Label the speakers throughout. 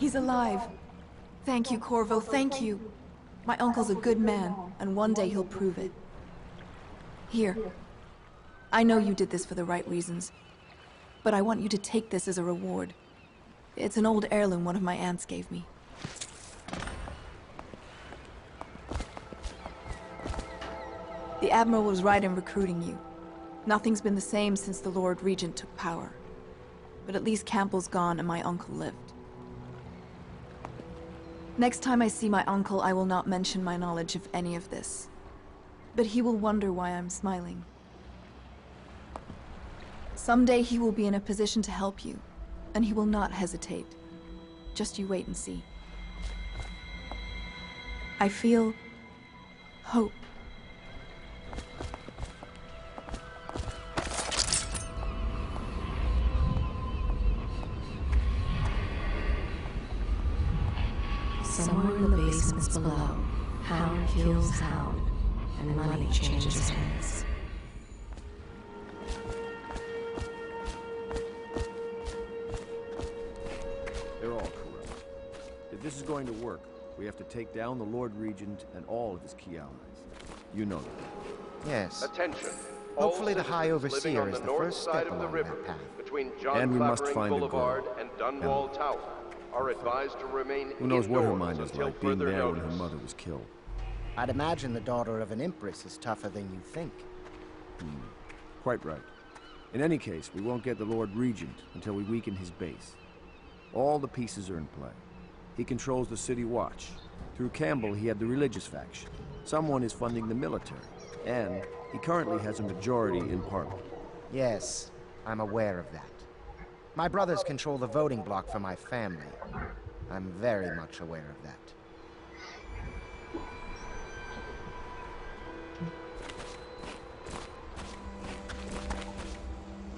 Speaker 1: He's alive. Thank you, Corvo, thank you. My uncle's a good man, and one day he'll prove it. Here. I know you did this for the right reasons, but I want you to take this as a reward. It's an old heirloom one of my aunts gave me. The Admiral was right in recruiting you. Nothing's been the same since the Lord Regent took power. But at least Campbell's gone and my uncle lived. Next time I see my uncle, I will not mention my knowledge of any of this. But he will wonder why I'm smiling. Someday he will be in a position to help you, and he will not hesitate. Just you wait and see. I feel hope.
Speaker 2: Somewhere in the basements below, hound kills hound, and money changes hands.
Speaker 3: They're all corrupt. If this is going to work, we have to take down the Lord Regent and all of his key allies. You know that.
Speaker 4: Yes.
Speaker 5: Attention.
Speaker 4: Hopefully the High Overseer is the first step along that path.
Speaker 5: Between
Speaker 3: And we must
Speaker 5: Clavering
Speaker 3: find a
Speaker 5: Boulevard
Speaker 3: girl.
Speaker 5: and Dunwall Tower are advised to remain
Speaker 3: Who knows what her
Speaker 5: indoors
Speaker 3: mind is
Speaker 5: until
Speaker 3: like, being
Speaker 5: further
Speaker 3: there when
Speaker 5: notice.
Speaker 3: her mother was killed.
Speaker 4: I'd imagine the daughter of an Empress is tougher than you think.
Speaker 3: Quite right. In any case, we won't get the Lord Regent until we weaken his base. All the pieces are in play. He controls the City Watch. Through Campbell, he had the religious faction. Someone is funding the military. And he currently has a majority in Parliament.
Speaker 4: Yes, I'm aware of that. My brothers control the voting bloc for my family. I'm very much aware of that.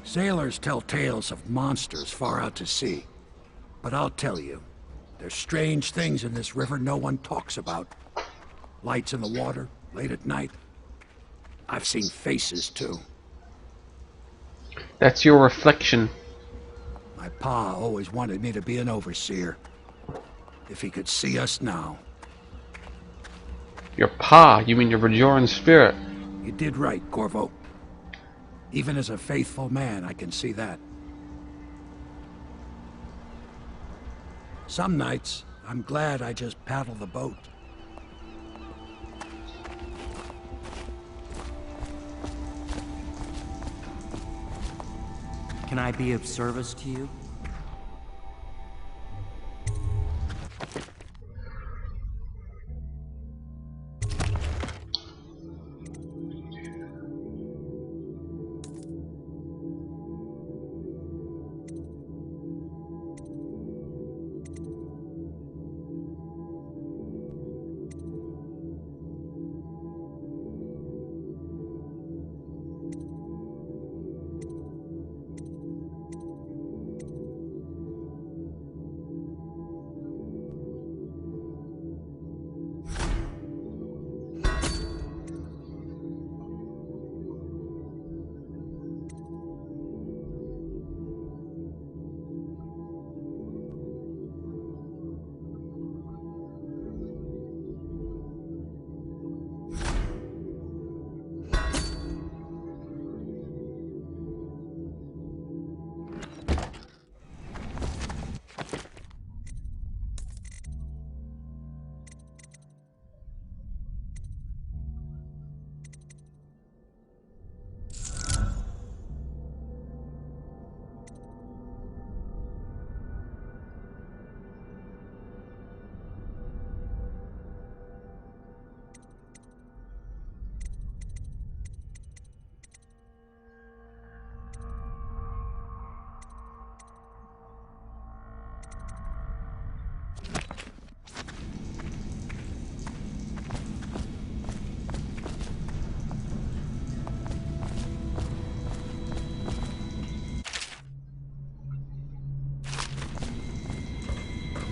Speaker 6: Sailors tell tales of monsters far out to sea. But I'll tell you, there's strange things in this river no one talks about. Lights in the water, late at night. I've seen faces, too.
Speaker 7: That's your reflection.
Speaker 6: My pa always wanted me to be an overseer. If he could see us now.
Speaker 7: Your pa? You mean your Bajoran spirit?
Speaker 6: You did right, Corvo. Even as a faithful man, I can see that. Some nights, I'm glad I just paddle the boat.
Speaker 8: Can I be of service to you?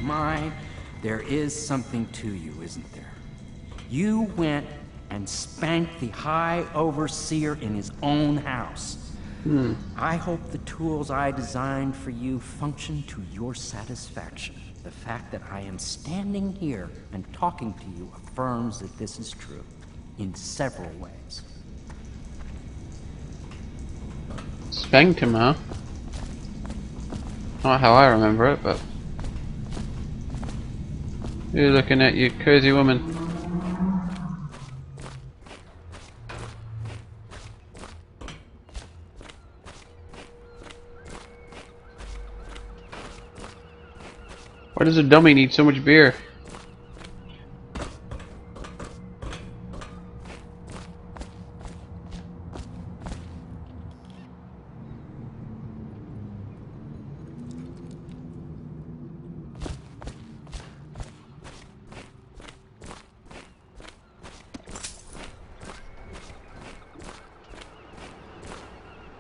Speaker 8: My, there is something to you, isn't there? You went and spanked the High Overseer in his own house. I hope the tools I designed for you function to your satisfaction. The fact that I am standing here and talking to you affirms that this is true in several ways.
Speaker 7: Spanked him, huh? Not how I remember it, but... You're looking at, you crazy woman. Why does a dummy need so much beer?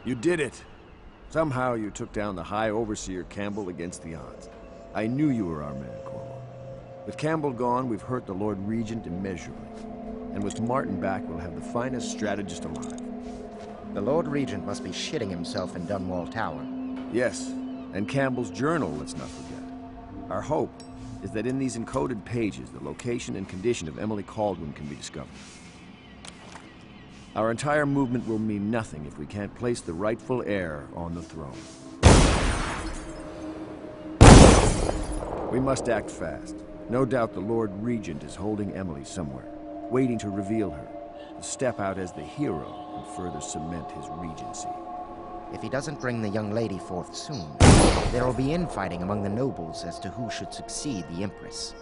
Speaker 3: You did it! Somehow you took down the High Overseer Campbell against the odds. I knew you were our man, Corvo. With Campbell gone, we've hurt the Lord Regent immeasurably. And with Martin back, we'll have the finest strategist alive.
Speaker 4: The Lord Regent must be shitting himself in Dunwall Tower.
Speaker 3: Yes, and Campbell's journal, let's not forget. Our hope is that in these encoded pages, the location and condition of Emily Kaldwin can be discovered. Our entire movement will mean nothing if we can't place the rightful heir on the throne. We must act fast. No doubt the Lord Regent is holding Emily somewhere, waiting to reveal her, to step out as the hero and further cement his regency.
Speaker 4: If he doesn't bring the young lady forth soon, there will be infighting among the nobles as to who should succeed the Empress.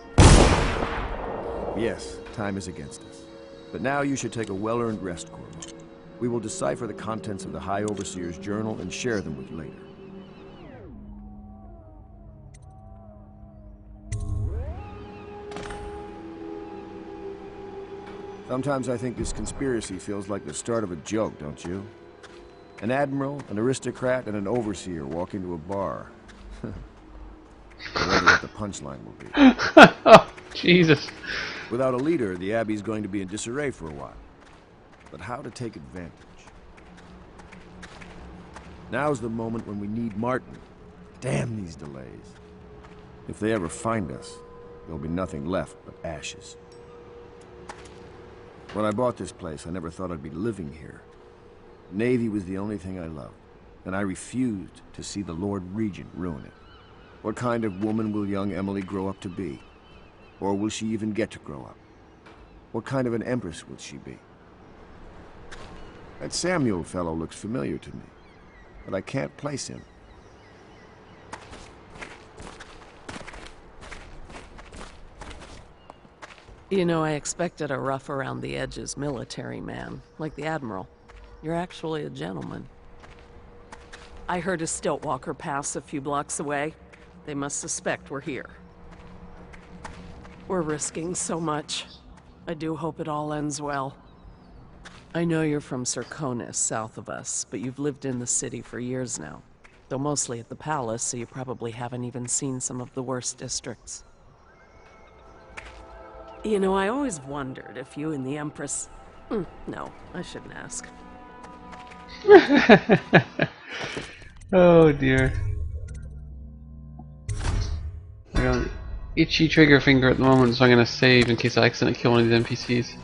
Speaker 3: Yes, time is against us. But now you should take a well-earned rest, Corvo. We will decipher the contents of the High Overseer's journal and share them with you later. Sometimes I think this conspiracy feels like the start of a joke, don't you? An admiral, an aristocrat, and an overseer walk into a bar. I wonder what the punchline will be.
Speaker 7: Oh, Jesus.
Speaker 3: Without a leader, the Abbey's going to be in disarray for a while. But how to take advantage? Now's the moment when we need Martin. Damn these delays. If they ever find us, there'll be nothing left but ashes. When I bought this place, I never thought I'd be living here. Navy was the only thing I loved, and I refused to see the Lord Regent ruin it. What kind of woman will young Emily grow up to be? Or will she even get to grow up? What kind of an empress will she be? That Samuel fellow looks familiar to me, but I can't place him.
Speaker 9: You know, I expected a rough around the edges military man, like the Admiral. You're actually a gentleman. I heard a stilt walker pass a few blocks away. They must suspect we're here. We're risking so much. I do hope it all ends well. I know you're from Serconis, south of us, but you've lived in the city for years now. Though mostly at the palace, so you probably haven't even seen some of the worst districts. You know, I always wondered if you and the Empress... no, I shouldn't ask.
Speaker 7: Oh dear. I got an itchy trigger finger at the moment, so I'm gonna save in case I accidentally kill one of these NPCs.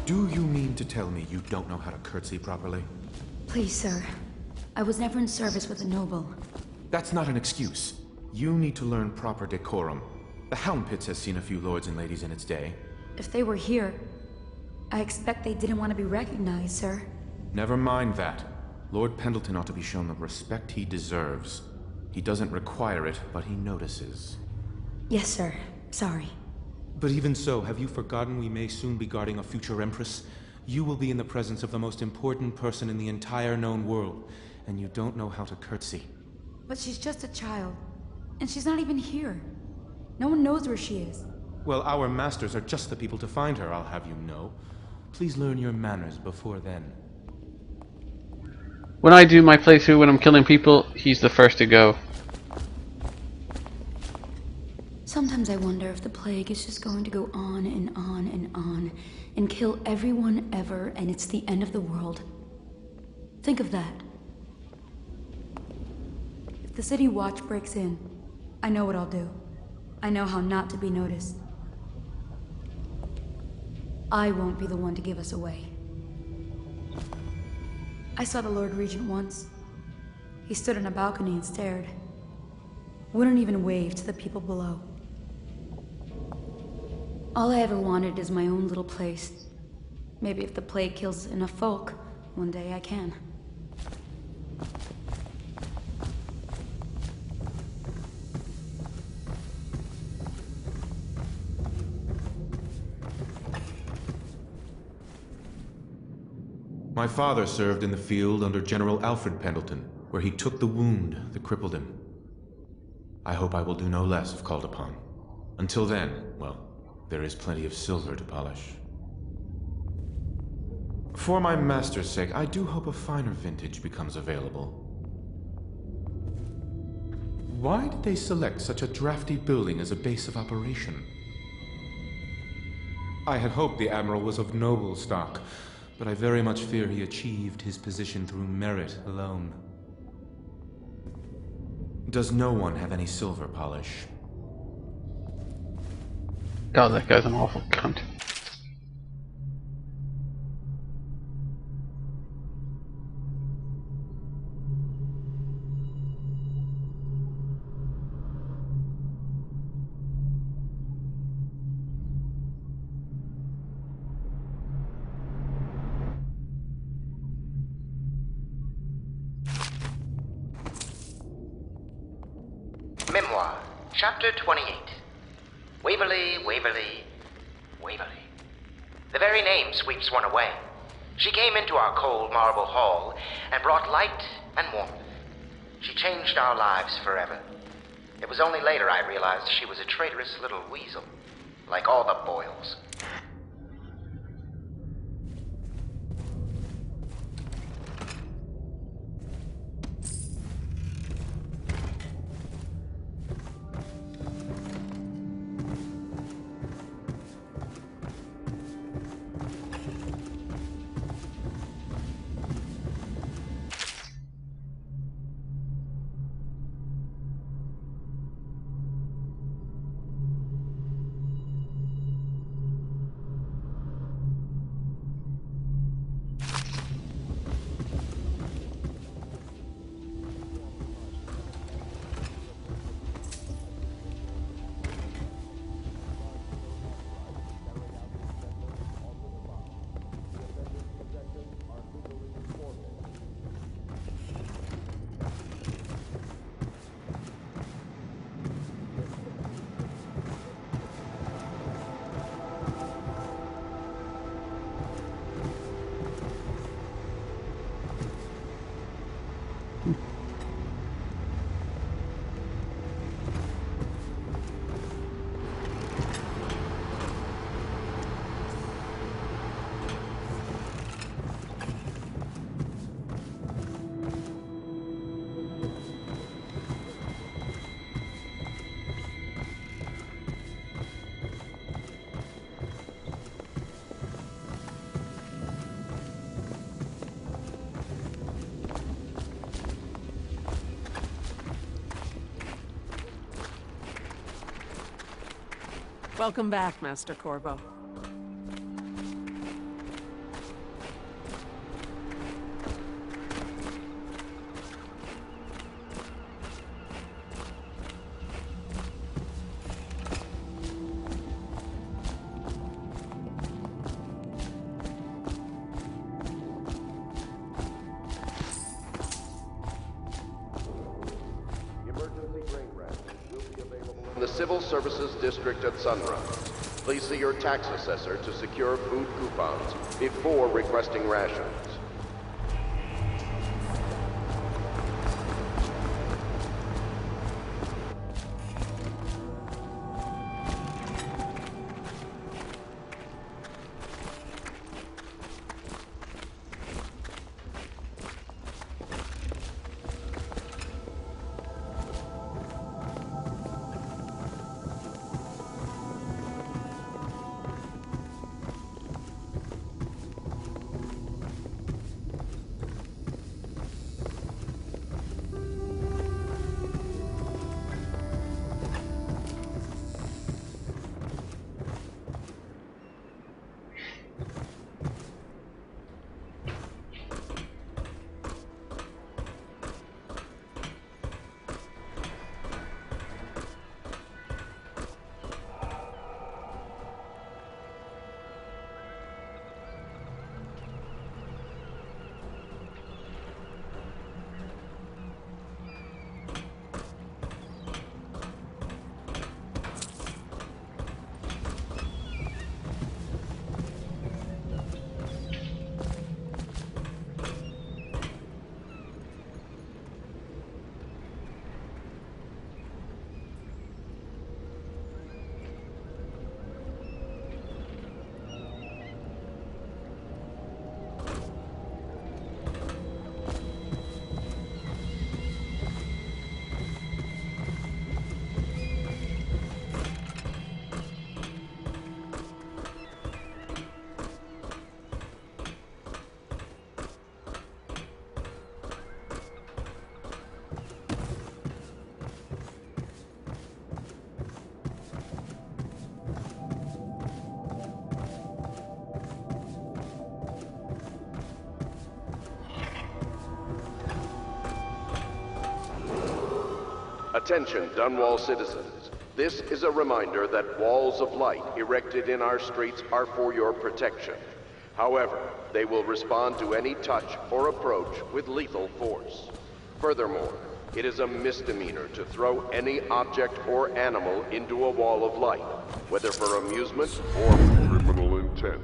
Speaker 10: Do you mean to tell me you don't know how to curtsy properly?
Speaker 11: Please, sir. I was never in service with a noble.
Speaker 10: That's not an excuse. You need to learn proper decorum. The Hound Pits has seen a few lords and ladies in its day.
Speaker 11: If they were here, I expect they didn't want to be recognized, sir.
Speaker 10: Never mind that. Lord Pendleton ought to be shown the respect he deserves. He doesn't require it, but he notices.
Speaker 11: Yes, sir. Sorry.
Speaker 10: But even so, have you forgotten we may soon be guarding a future Empress? You will be in the presence of the most important person in the entire known world, and you don't know how to curtsy.
Speaker 11: But she's just a child, and she's not even here. No one knows where she is.
Speaker 10: Well, our masters are just the people to find her, I'll have you know. Please learn your manners before then.
Speaker 7: When I do my playthrough when I'm killing people, he's the first to go.
Speaker 11: Sometimes I wonder if the plague is just going to go on and on and on and kill everyone ever, and it's the end of the world. Think of that. If the City Watch breaks in, I know what I'll do. I know how not to be noticed. I won't be the one to give us away. I saw the Lord Regent once. He stood on a balcony and stared. Wouldn't even wave to the people below. All I ever wanted is my own little place. Maybe if the plague kills enough folk, one day I can.
Speaker 10: My father served in the field under General Alfred Pendleton, where he took the wound that crippled him. I hope I will do no less if called upon. Until then, well, there is plenty of silver to polish. For my master's sake, I do hope a finer vintage becomes available. Why did they select such a drafty building as a base of operation? I had hoped the Admiral was of noble stock, but I very much fear he achieved his position through merit alone. Does no one have any silver polish?
Speaker 7: God, that guy's an awful cunt.
Speaker 4: Memoir, Chapter 28. Waverly, Waverly, Waverly. The very name sweeps one away. She came into our cold marble hall and brought light and warmth. She changed our lives forever. It was only later I realized she was a traitorous little weasel, like all the Boyles.
Speaker 9: Welcome back, Master Corvo.
Speaker 5: In the Civil Services District at Sunrise. Please see your tax assessor to secure food coupons before requesting rations. Attention, Dunwall citizens. This is a reminder that walls of light erected in our streets are for your protection. However, they will respond to any touch or approach with lethal force. Furthermore, it is a misdemeanor to throw any object or animal into a wall of light, whether for amusement or criminal intent.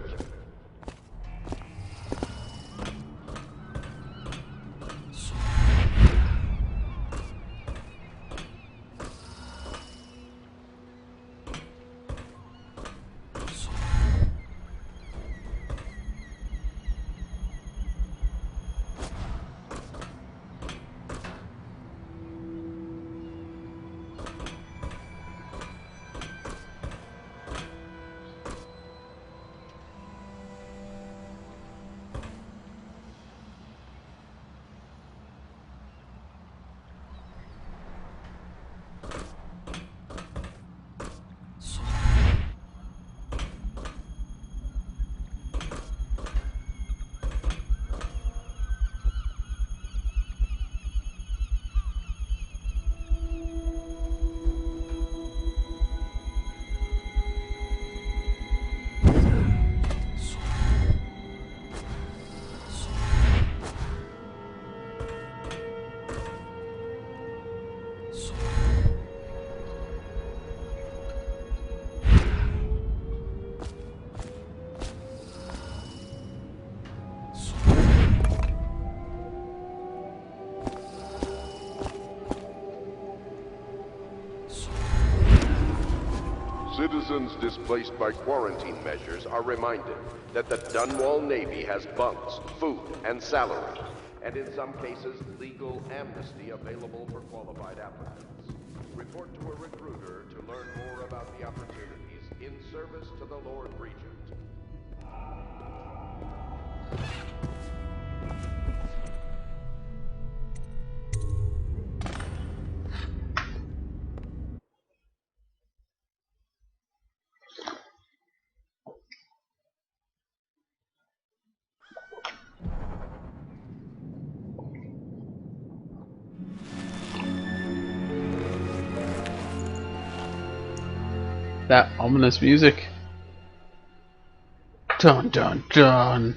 Speaker 5: Citizens displaced by quarantine measures are reminded that the Dunwall Navy has bunks, food, and salary, and in some cases, legal amnesty available for qualified applicants. Report to a recruiter to learn more about the opportunities in service to the Lord Regent.
Speaker 7: That ominous music. Dun dun dun.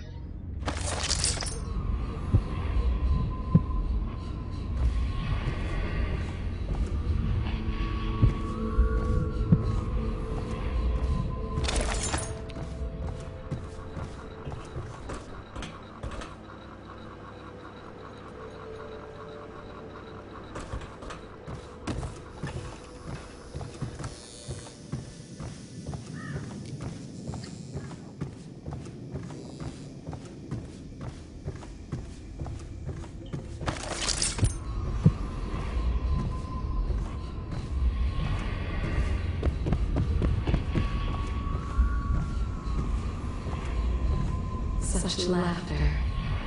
Speaker 2: Such laughter,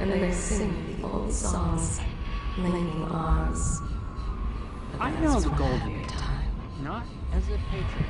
Speaker 2: and they sing the old songs, linking arms. But
Speaker 8: I
Speaker 2: that's
Speaker 8: know the
Speaker 2: one
Speaker 8: gold
Speaker 2: happy
Speaker 8: age,
Speaker 2: time.
Speaker 8: not as a patron.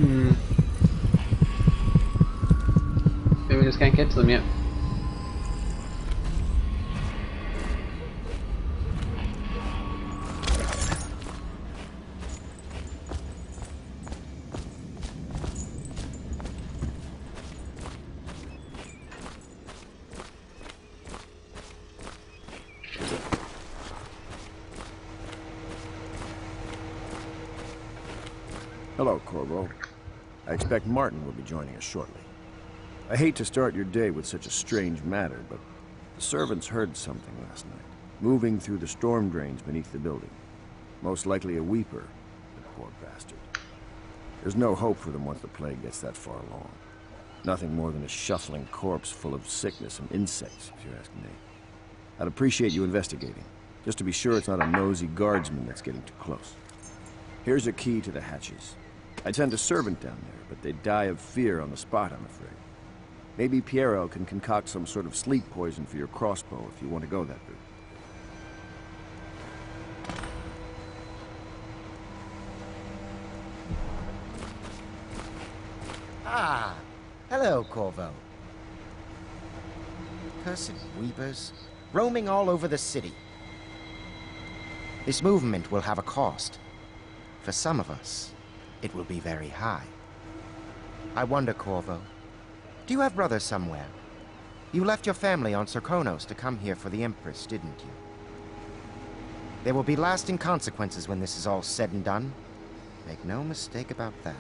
Speaker 7: Maybe we just can't get to them yet.
Speaker 3: Hello, Corvo. I expect Martin will be joining us shortly. I hate to start your day with such a strange matter, but the servants heard something last night, moving through the storm drains beneath the building. Most likely a weeper, the poor bastard. There's no hope for them once the plague gets that far along. Nothing more than a shuffling corpse full of sickness and insects, if you ask me. I'd appreciate you investigating, just to be sure it's not a nosy guardsman that's getting too close. Here's a key to the hatches. I'd send a servant down there, but they'd die of fear on the spot, I'm afraid. Maybe Piero can concoct some sort of sleep poison for your crossbow if you want to go that route.
Speaker 4: Ah, hello, Corvo. Cursed weepers, roaming all over the city. This movement will have a cost. For some of us, it will be very high. I wonder, Corvo, do you have brothers somewhere? You left your family on Serkonos to come here for the Empress, didn't you? There will be lasting consequences when this is all said and done. Make no mistake about that.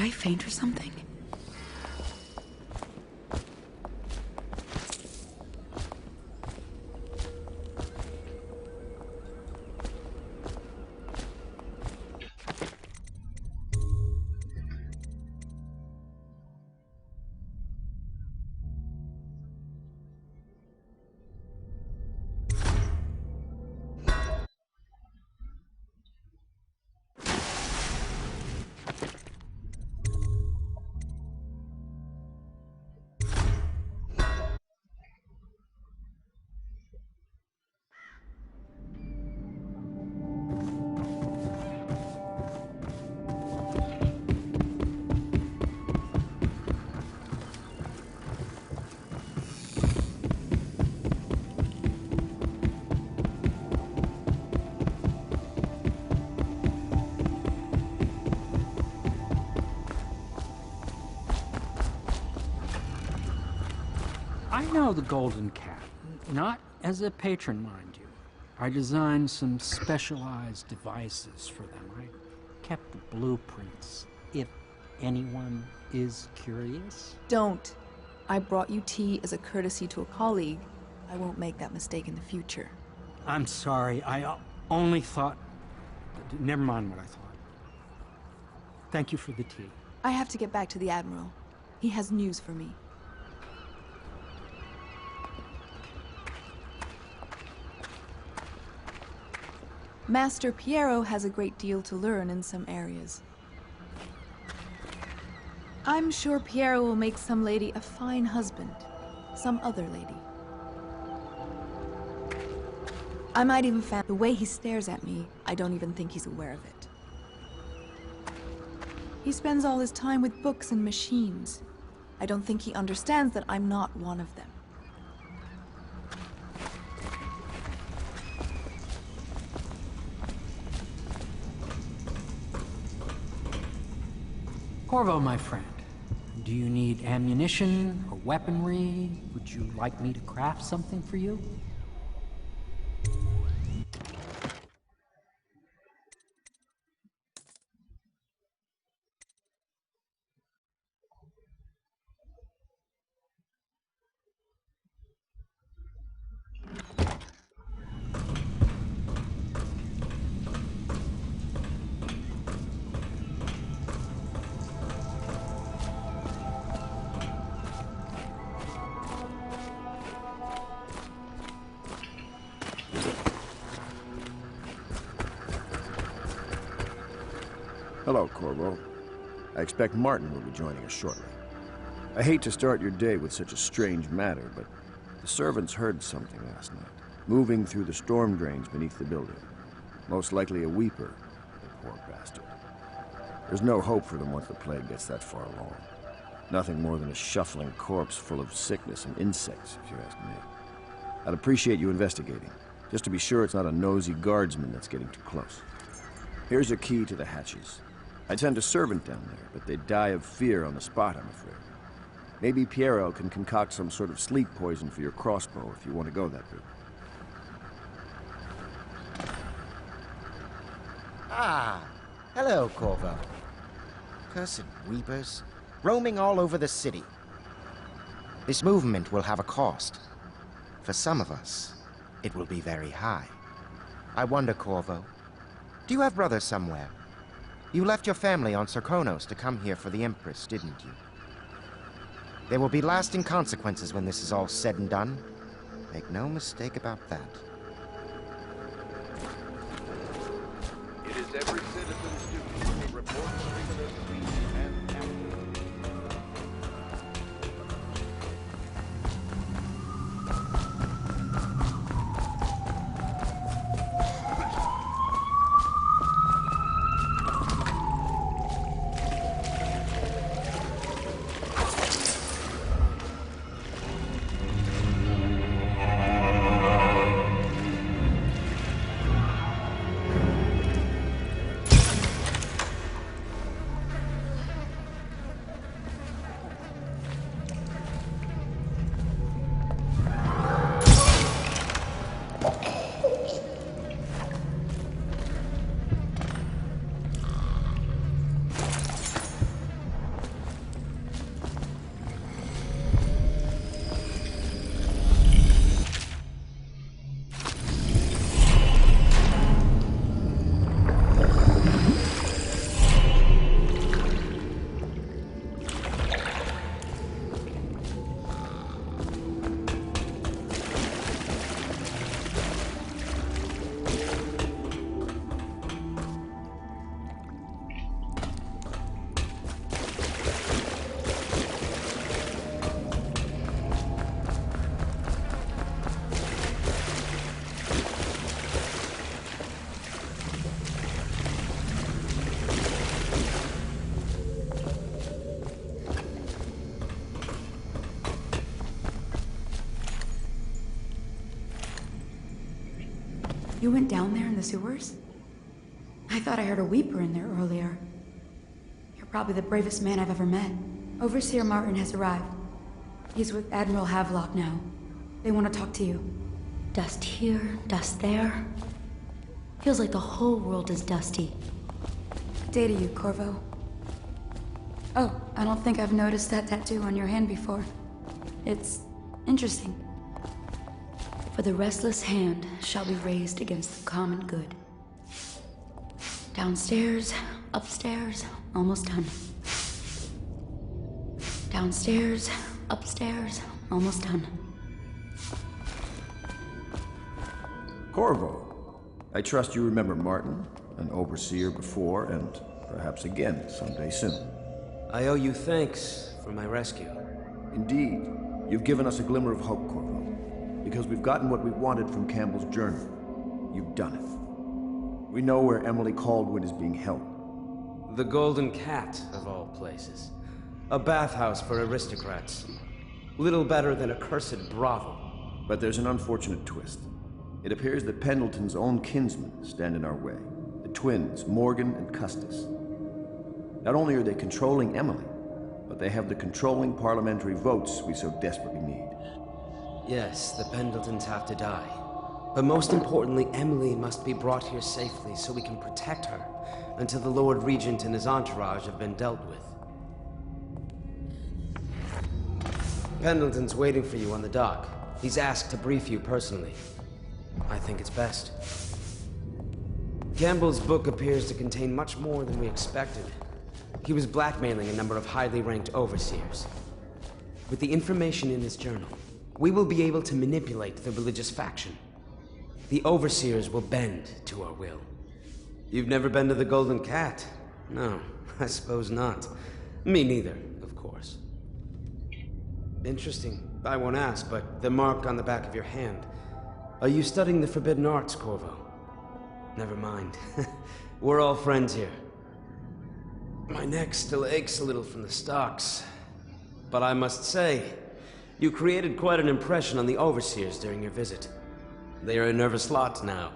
Speaker 11: I faint or something?
Speaker 8: I know the Golden Cat, not as a patron, mind you. I designed some specialized devices for them. I kept the blueprints, if anyone is curious.
Speaker 1: Don't. I brought you tea as a courtesy to a colleague. I won't make that mistake in the future.
Speaker 8: I'm sorry, I only thought... Never mind what I thought. Thank you for the tea.
Speaker 1: I have to get back to the Admiral. He has news for me. Master Piero has a great deal to learn in some areas. I'm sure Piero will make some lady a fine husband. Some other lady. I might even fan the way he stares at me. I don't even think he's aware of it. He spends all his time with books and machines. I don't think he understands that I'm not one of them.
Speaker 8: Corvo, my friend, do you need ammunition or weaponry? Would you like me to craft something for you?
Speaker 3: Hello, Corvo. I expect Martin will be joining us shortly. I hate to start your day with such a strange matter, but the servants heard something last night, moving through the storm drains beneath the building. Most likely a weeper, the poor bastard. There's no hope for them once the plague gets that far along. Nothing more than a shuffling corpse full of sickness and insects, if you ask me. I'd appreciate you investigating, just to be sure it's not a nosy guardsman that's getting too close. Here's a key to the hatches. I'd send a servant down there, but they'd die of fear on the spot, I'm afraid. Maybe Piero can concoct some sort of sleep poison for your crossbow if you want to go that route.
Speaker 4: Ah, hello, Corvo. Cursed weepers, roaming all over the city. This movement will have a cost. For some of us, it will be very high. I wonder, Corvo, do you have brothers somewhere? You left your family on Sarkonos to come here for the Empress, didn't you? There will be lasting consequences when this is all said and done. Make no mistake about that.
Speaker 5: It is every citizen's duty to report criminals and captures.
Speaker 11: You went down there in the sewers? I thought I heard a weeper in there earlier. You're probably the bravest man I've ever met. Overseer Martin has arrived. He's with Admiral Havelock now. They want to talk to you. Dust here, dust there. Feels like the whole world is dusty. Good day to you, Corvo. Oh, I don't think I've noticed that tattoo on your hand before. It's interesting. For the restless hand shall be raised against the common good. Downstairs, upstairs, almost done. Downstairs, upstairs, almost done.
Speaker 3: Corvo, I trust you remember Martin, an overseer before, and perhaps again someday soon.
Speaker 12: I owe you thanks for my rescue.
Speaker 3: Indeed. You've given us a glimmer of hope, Corvo. Because we've gotten what we wanted from Campbell's journal. You've done it. We know where Emily Caldwin is being held.
Speaker 12: The Golden Cat, of all places. A bathhouse for aristocrats. Little better than a cursed brothel.
Speaker 3: But there's an unfortunate twist. It appears that Pendleton's own kinsmen stand in our way. The twins, Morgan and Custis. Not only are they controlling Emily, but they have the controlling parliamentary votes we so desperately need.
Speaker 12: Yes, the Pendletons have to die. But most importantly, Emily must be brought here safely so we can protect her until the Lord Regent and his entourage have been dealt with. Pendleton's waiting for you on the dock. He's asked to brief you personally. I think it's best. Campbell's book appears to contain much more than we expected. He was blackmailing a number of highly ranked overseers. With the information in his journal, we will be able to manipulate the religious faction. The overseers will bend to our will. You've never been to the Golden Cat? No, I suppose not. Me neither, of course. Interesting. I won't ask, but the mark on the back of your hand. Are you studying the forbidden arts, Corvo? Never mind. We're all friends here. My neck still aches a little from the stocks. But I must say, you created quite an impression on the overseers during your visit. They are a nervous lot now.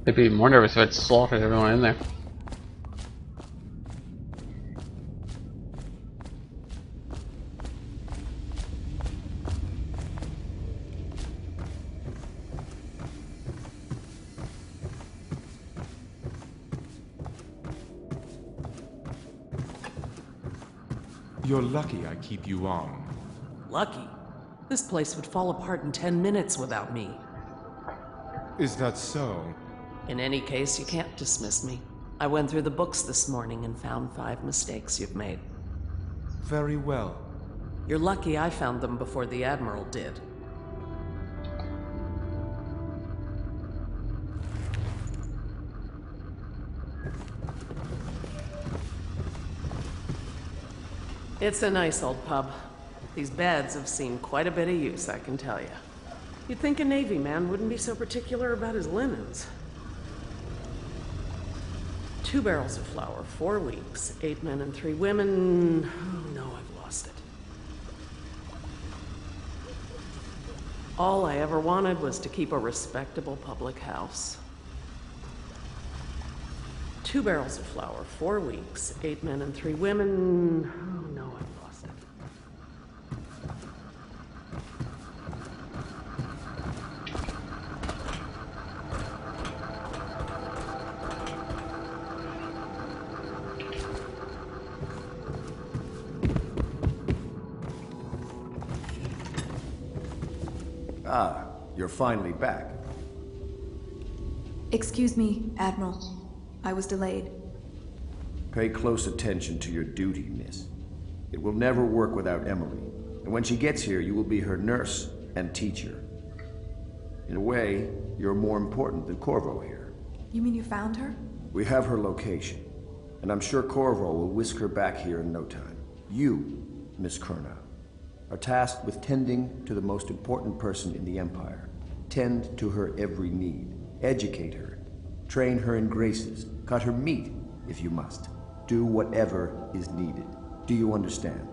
Speaker 7: They'd be more nervous if I'd slaughtered everyone in there.
Speaker 10: You're lucky I keep you on.
Speaker 9: Lucky? This place would fall apart in 10 minutes without me.
Speaker 10: Is that so?
Speaker 9: In any case, you can't dismiss me. I went through the books this morning and found 5 mistakes you've made.
Speaker 10: Very well.
Speaker 9: You're lucky I found them before the Admiral did. It's a nice old pub. These beds have seen quite a bit of use, I can tell you. You'd think a Navy man wouldn't be so particular about his linens. 2 barrels of flour, 4 weeks, 8 men and 3 women. Oh no, I've lost it. All I ever wanted was to keep a respectable public house. 2 barrels of flour, 4 weeks, 8 men and 3 women. Oh no, I've lost it.
Speaker 3: Ah, you're finally back.
Speaker 1: Excuse me, Admiral. I was delayed.
Speaker 3: Pay close attention to your duty, miss. It will never work without Emily. And when she gets here, you will be her nurse and teacher. In a way, you're more important than Corvo here.
Speaker 1: You mean you found her?
Speaker 3: We have her location. And I'm sure Corvo will whisk her back here in no time. You, Miss Kurnow, are tasked with tending to the most important person in the Empire. Tend to her every need. Educate her. Train her in graces. Cut her meat, if you must. Do whatever is needed. Do you understand?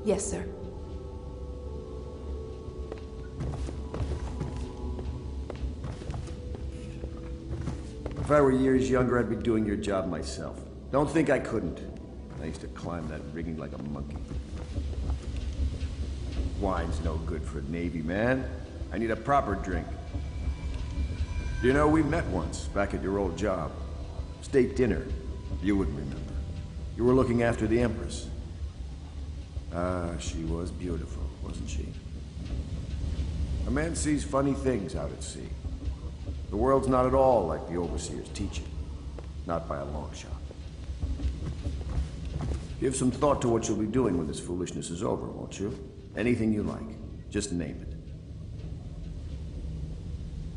Speaker 1: Yes, sir.
Speaker 3: If I were years younger, I'd be doing your job myself. Don't think I couldn't. I used to climb that rigging like a monkey. Wine's no good for a Navy man. I need a proper drink. You know, we met once, back at your old job. State dinner. You wouldn't remember. You were looking after the Empress. Ah, she was beautiful, wasn't she? A man sees funny things out at sea. The world's not at all like the overseers teach it. Not by a long shot. Give some thought to what you'll be doing when this foolishness is over, won't you? Anything you like. Just name it.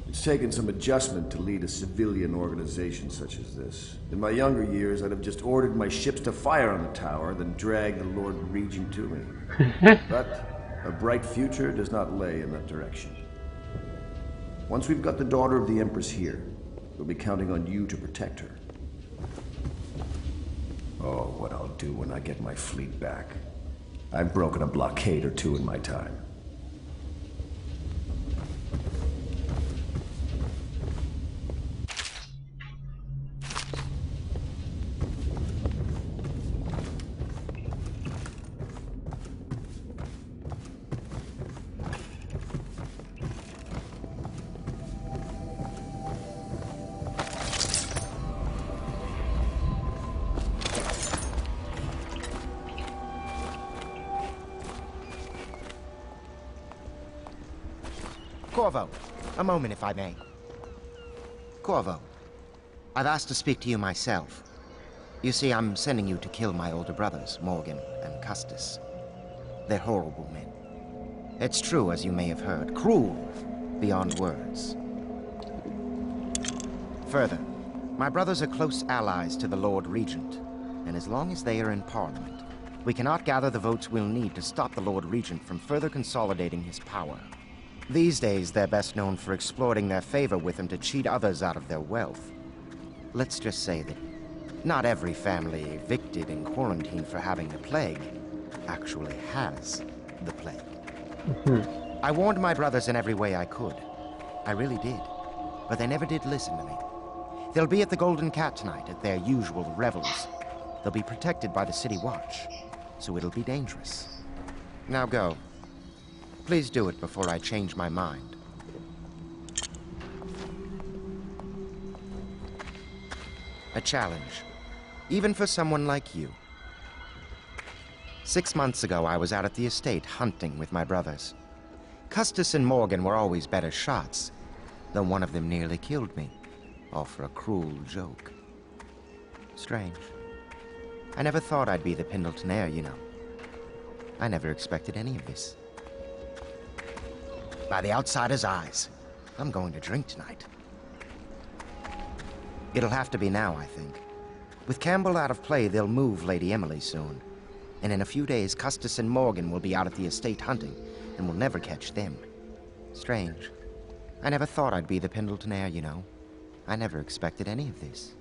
Speaker 3: It's taken some adjustment to lead a civilian organization such as this. In my younger years, I'd have just ordered my ships to fire on the tower, then drag the Lord Regent to me. But a bright future does not lay in that direction. Once we've got the daughter of the Empress here, we'll be counting on you to protect her. Oh, what I'll do when I get my fleet back. I've broken a blockade or two in my time.
Speaker 4: Corvo, a moment if I may. Corvo, I've asked to speak to you myself. You see, I'm sending you to kill my older brothers, Morgan and Custis. They're horrible men. It's true, as you may have heard, cruel beyond words. Further, my brothers are close allies to the Lord Regent, and as long as they are in Parliament, we cannot gather the votes we'll need to stop the Lord Regent from further consolidating his power. These days, they're best known for exploiting their favor with him to cheat others out of their wealth. Let's just say that not every family evicted and quarantined for having the plague actually has the plague. I warned my brothers in every way I could. I really did. But they never did listen to me. They'll be at the Golden Cat tonight at their usual revels. They'll be protected by the City Watch, so it'll be dangerous. Now go. Please do it before I change my mind. A challenge, even for someone like you. 6 months ago, I was out at the estate hunting with my brothers. Custis and Morgan were always better shots, though one of them nearly killed me, all for a cruel joke. Strange. I never thought I'd be the Pendleton heir, you know. I never expected any of this. By the outsider's eyes, I'm going to drink tonight. It'll have to be now, I think. With Campbell out of play, they'll move Lady Emily soon. And in a few days, Custis and Morgan will be out at the estate hunting, and we'll never catch them. Strange. I never thought I'd be the Pendleton heir, you know. I never expected any of this.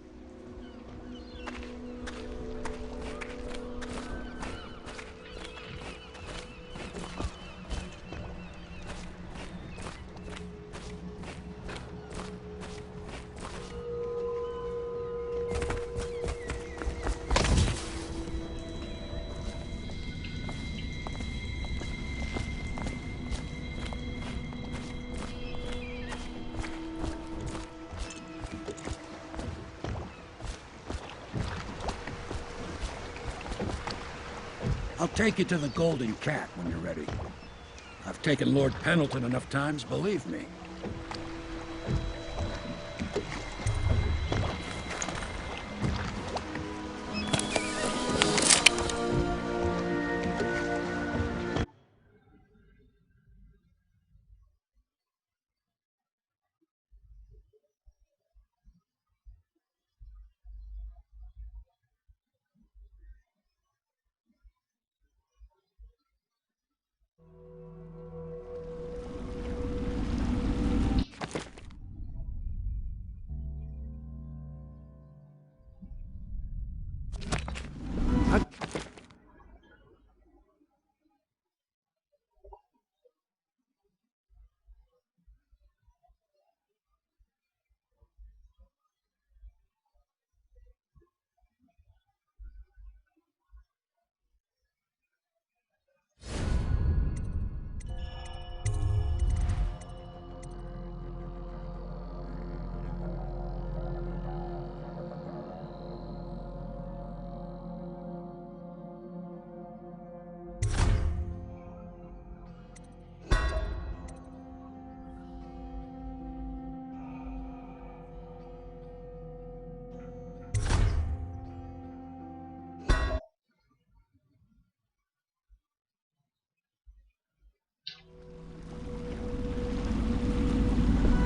Speaker 6: I'll take you to the Golden Cat when you're ready. I've taken Lord Pendleton enough times, believe me.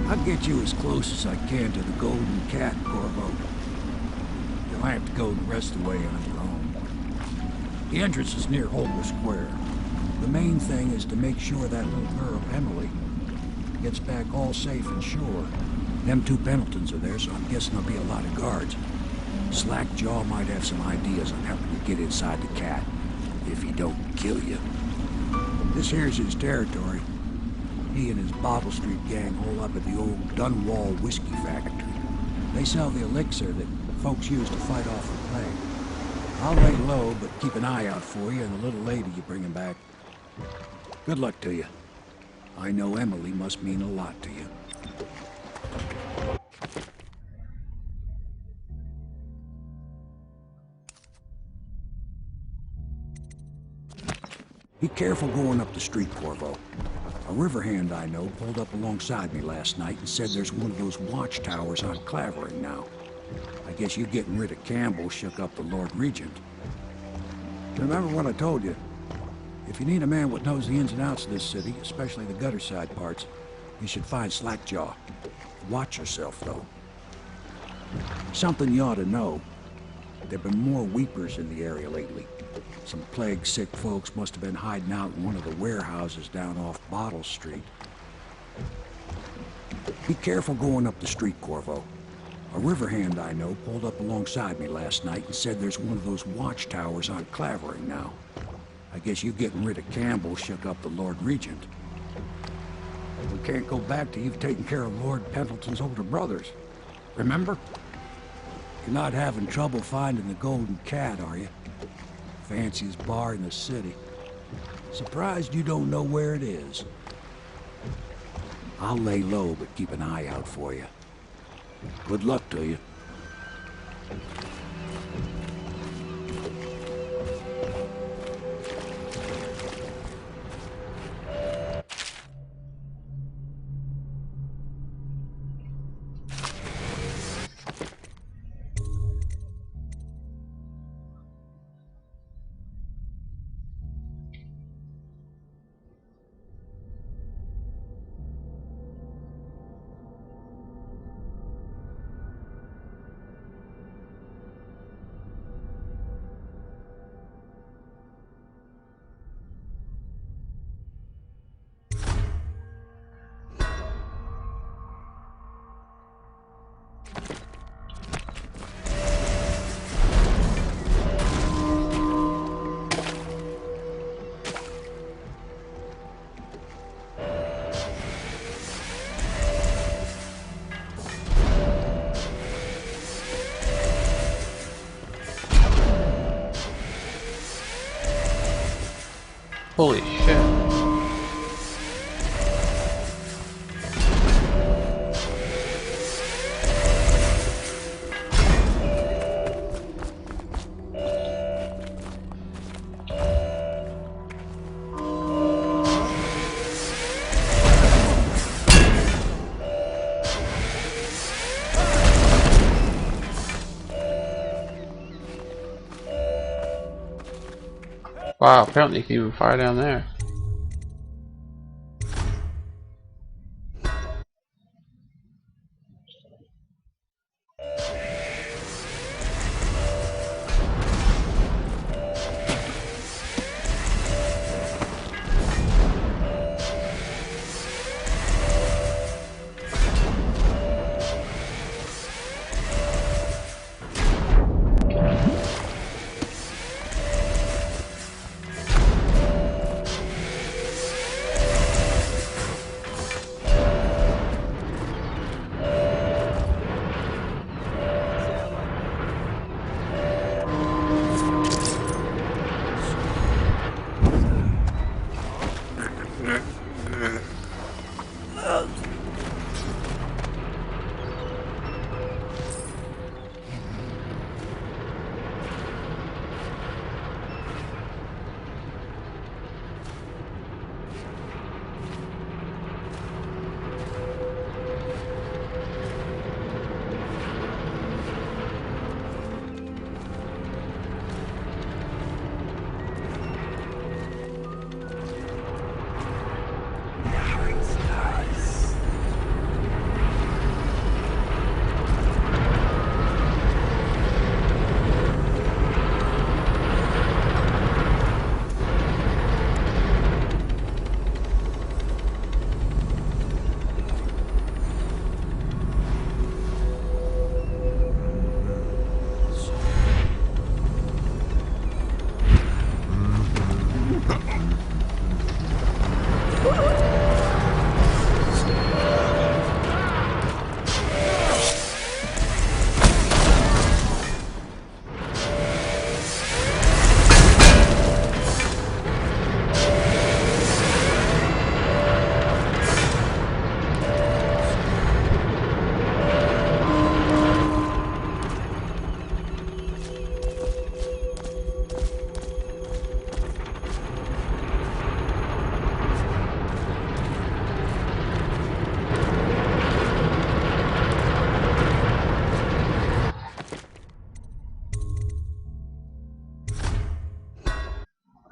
Speaker 6: I'll get you as close as I can to the Golden Cat, Corvo. You'll have to go the rest of the way on your own. The entrance is near Holger Square. The main thing is to make sure that little girl, Emily, gets back all safe and sure. Them two Pendletons are there, so I'm guessing there'll be a lot of guards. Slackjaw might have some ideas on helping you get inside the cat, if he don't kill you. This here's his territory. He and his Bottle Street gang hole up at the old Dunwall whiskey factory. They sell the elixir that folks use to fight off the plague. I'll lay low, but keep an eye out for you and the little lady you bring him back. Good luck to you. I know Emily must mean a lot to you. Be careful going up the street, Corvo. A river hand I know pulled up alongside me last night and said there's one of those watchtowers on Clavering now. I guess you getting rid of Campbell shook up the Lord Regent. Remember what I told you? If you need a man what knows the ins and outs of this city, especially the gutter side parts, you should find Slackjaw. Watch yourself, though. Something you ought to know. There've been more weepers in the area lately. Some plague-sick folks must have been hiding out in one of the warehouses down off Bottle Street. Be careful going up the street, Corvo. A river hand I know pulled up alongside me last night and said there's one of those watchtowers on Clavering now. I guess you getting rid of Campbell shook up the Lord Regent. We can't go back till you've taken care of Lord Pendleton's older brothers. Remember? You're not having trouble finding the Golden Cat, are you? Fanciest bar in the city. Surprised you don't know where it is. I'll lay low, but keep an eye out for you. Good luck to you.
Speaker 7: Holy shit. Wow, apparently you can even fire down there.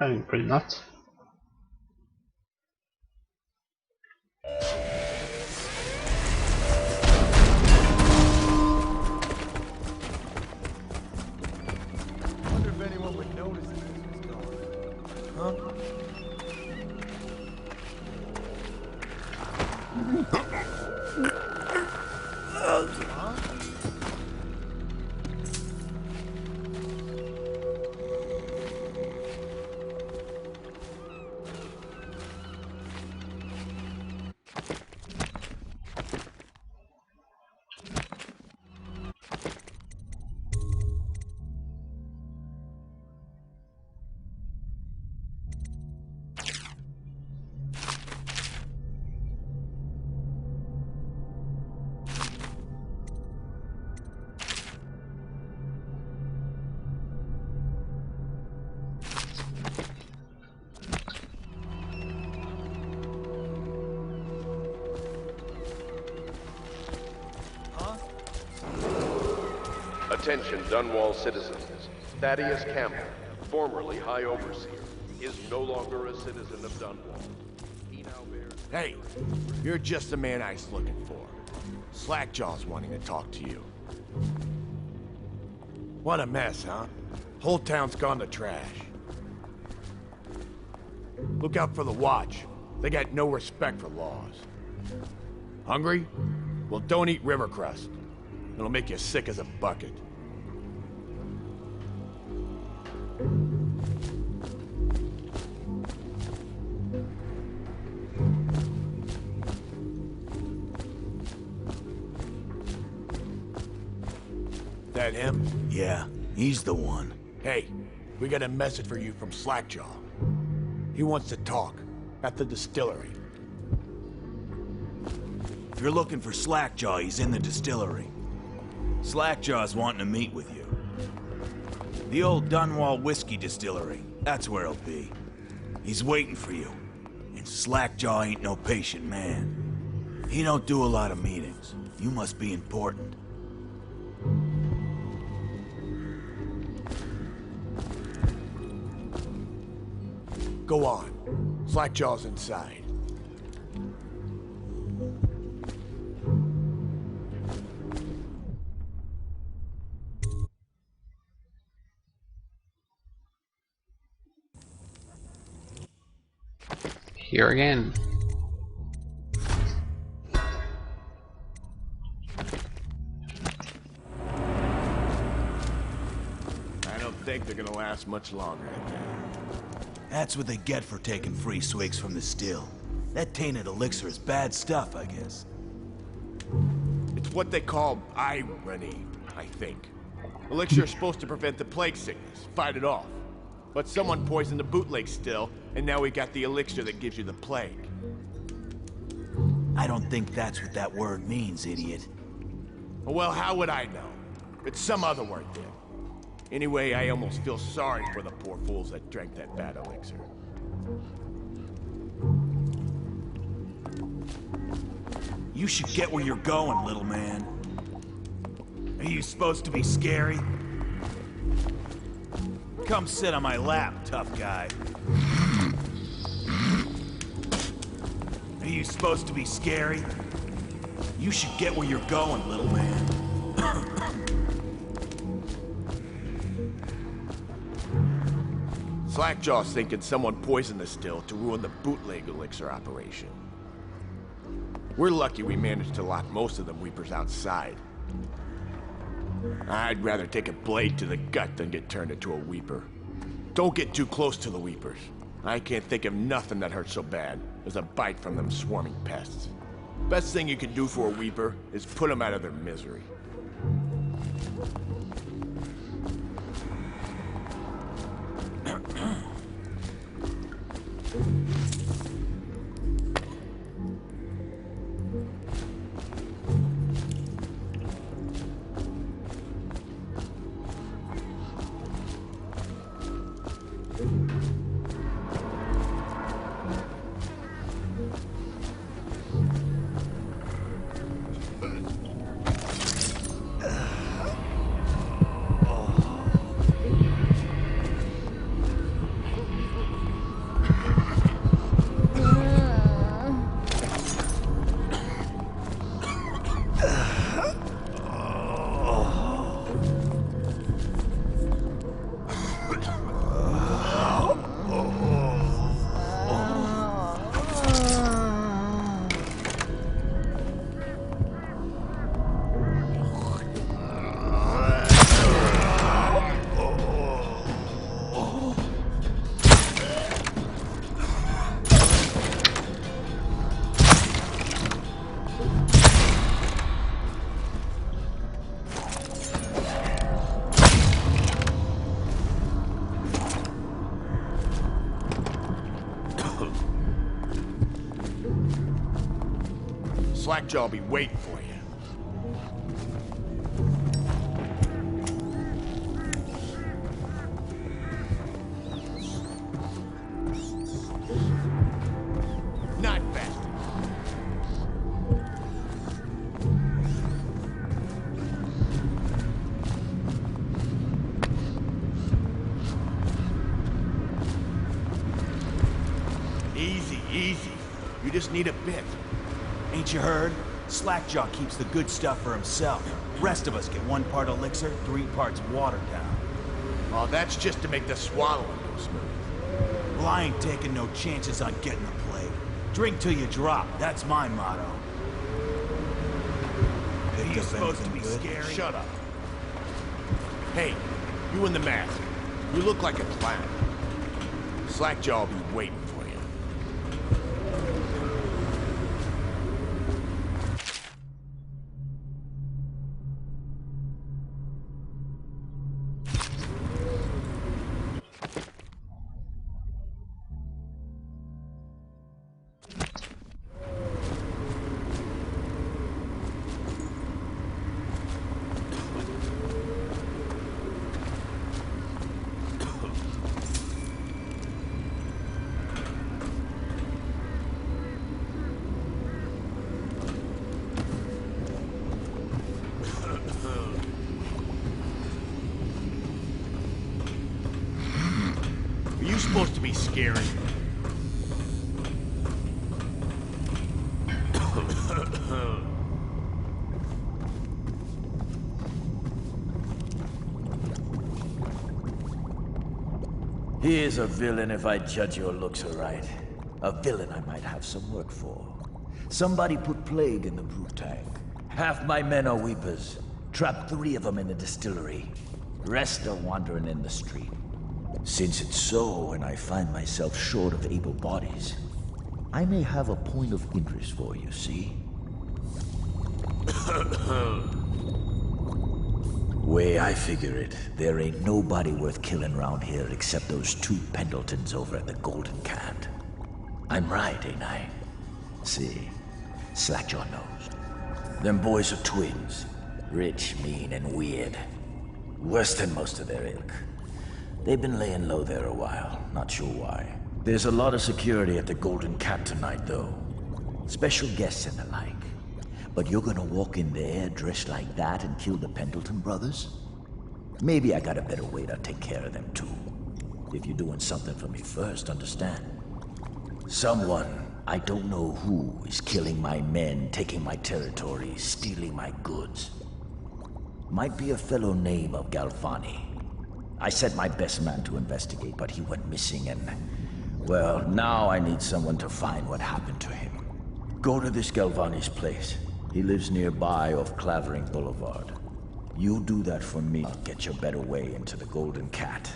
Speaker 7: I mean, pretty nuts.
Speaker 3: Wonder if anyone would notice if this was gone. Huh?
Speaker 5: Attention, Dunwall citizens. Thaddeus Campbell, formerly High Overseer, is no longer a citizen of Dunwall. He now bears...
Speaker 3: Hey, you're just the man I was looking for. Slackjaw's wanting to talk to you. What a mess, huh? Whole town's gone to trash. Look out for the Watch. They got no respect for laws. Hungry? Well, don't eat river crust. It'll make you sick as a bucket. That him?
Speaker 13: Yeah, he's the one.
Speaker 3: Hey, we got a message for you from Slackjaw. He wants to talk at the distillery.
Speaker 13: If you're looking for Slackjaw, he's in the distillery. Slackjaw's wanting to meet with you. The old Dunwall Whiskey Distillery, that's where he'll be. He's waiting for you. And Slackjaw ain't no patient man. He don't do a lot of meetings. You must be important.
Speaker 3: Go on. Slackjaw's inside.
Speaker 7: Here again.
Speaker 3: I don't think they're gonna last much longer at that.
Speaker 13: That's what they get for taking free swigs from the still. That tainted elixir is bad stuff, I guess.
Speaker 3: It's what they call irony, I think. Elixir is supposed to prevent the plague sickness, fight it off. But someone poisoned the bootleg still, and now we got the elixir that gives you the plague.
Speaker 13: I don't think that's what that word means, idiot.
Speaker 3: Well, how would I know? It's some other word then. Anyway, I almost feel sorry for the poor fools that drank that bad elixir.
Speaker 13: You should get where you're going, little man. Are you supposed to be scary? Come sit on my lap, tough guy. Are you supposed to be scary? You should get where you're going, little man.
Speaker 3: Slackjaw's thinking someone poisoned the still to ruin the bootleg elixir operation. We're lucky we managed to lock most of the Weepers outside. I'd rather take a blade to the gut than get turned into a Weeper. Don't get too close to the Weepers. I can't think of nothing that hurts so bad as a bite from them swarming pests. Best thing you can do for a Weeper is put them out of their misery. Slackjaw will be waiting for you. Not bad. Easy, easy. You just need a bit.
Speaker 13: Ain't you heard? Slackjaw keeps the good stuff for himself. Rest of us get 1 part elixir, 3 parts watered down.
Speaker 3: Oh, that's just to make the swallowing go smooth.
Speaker 13: Well, I ain't taking no chances on getting the plague. Drink till you drop, that's my motto.
Speaker 3: Are you supposed to be scary? Shut up. Hey, you in the mask. You look like a clown. Slackjaw will be waiting for you. Are you supposed to be scary?
Speaker 14: He is a villain if I judge your looks aright. A villain I might have some work for. Somebody put plague in the brew tank. Half my men are weepers. Trapped 3 of them in the distillery. Rest are wandering in the street. Since it's so, and I find myself short of able bodies, I may have a point of interest for you, see? Way I figure it, there ain't nobody worth killing round here except those 2 Pendletons over at the Golden Cat. I'm right, ain't I? See, Slackjaw knows. Them boys are twins. Rich, mean, and weird. Worse than most of their ilk. They've been laying low there a while, not sure why. There's a lot of security at the Golden Cat tonight, though. Special guests and the like. But you're gonna walk in there dressed like that and kill the Pendleton brothers? Maybe I got a better way to take care of them, too. If you're doing something for me first, understand? Someone, I don't know who, is killing my men, taking my territory, stealing my goods. Might be a fellow named of Galvani. I sent my best man to investigate, but he went missing and... well, now I need someone to find what happened to him. Go to this Galvani's place. He lives nearby off Clavering Boulevard. You do that for me, I'll get you a better way into the Golden Cat.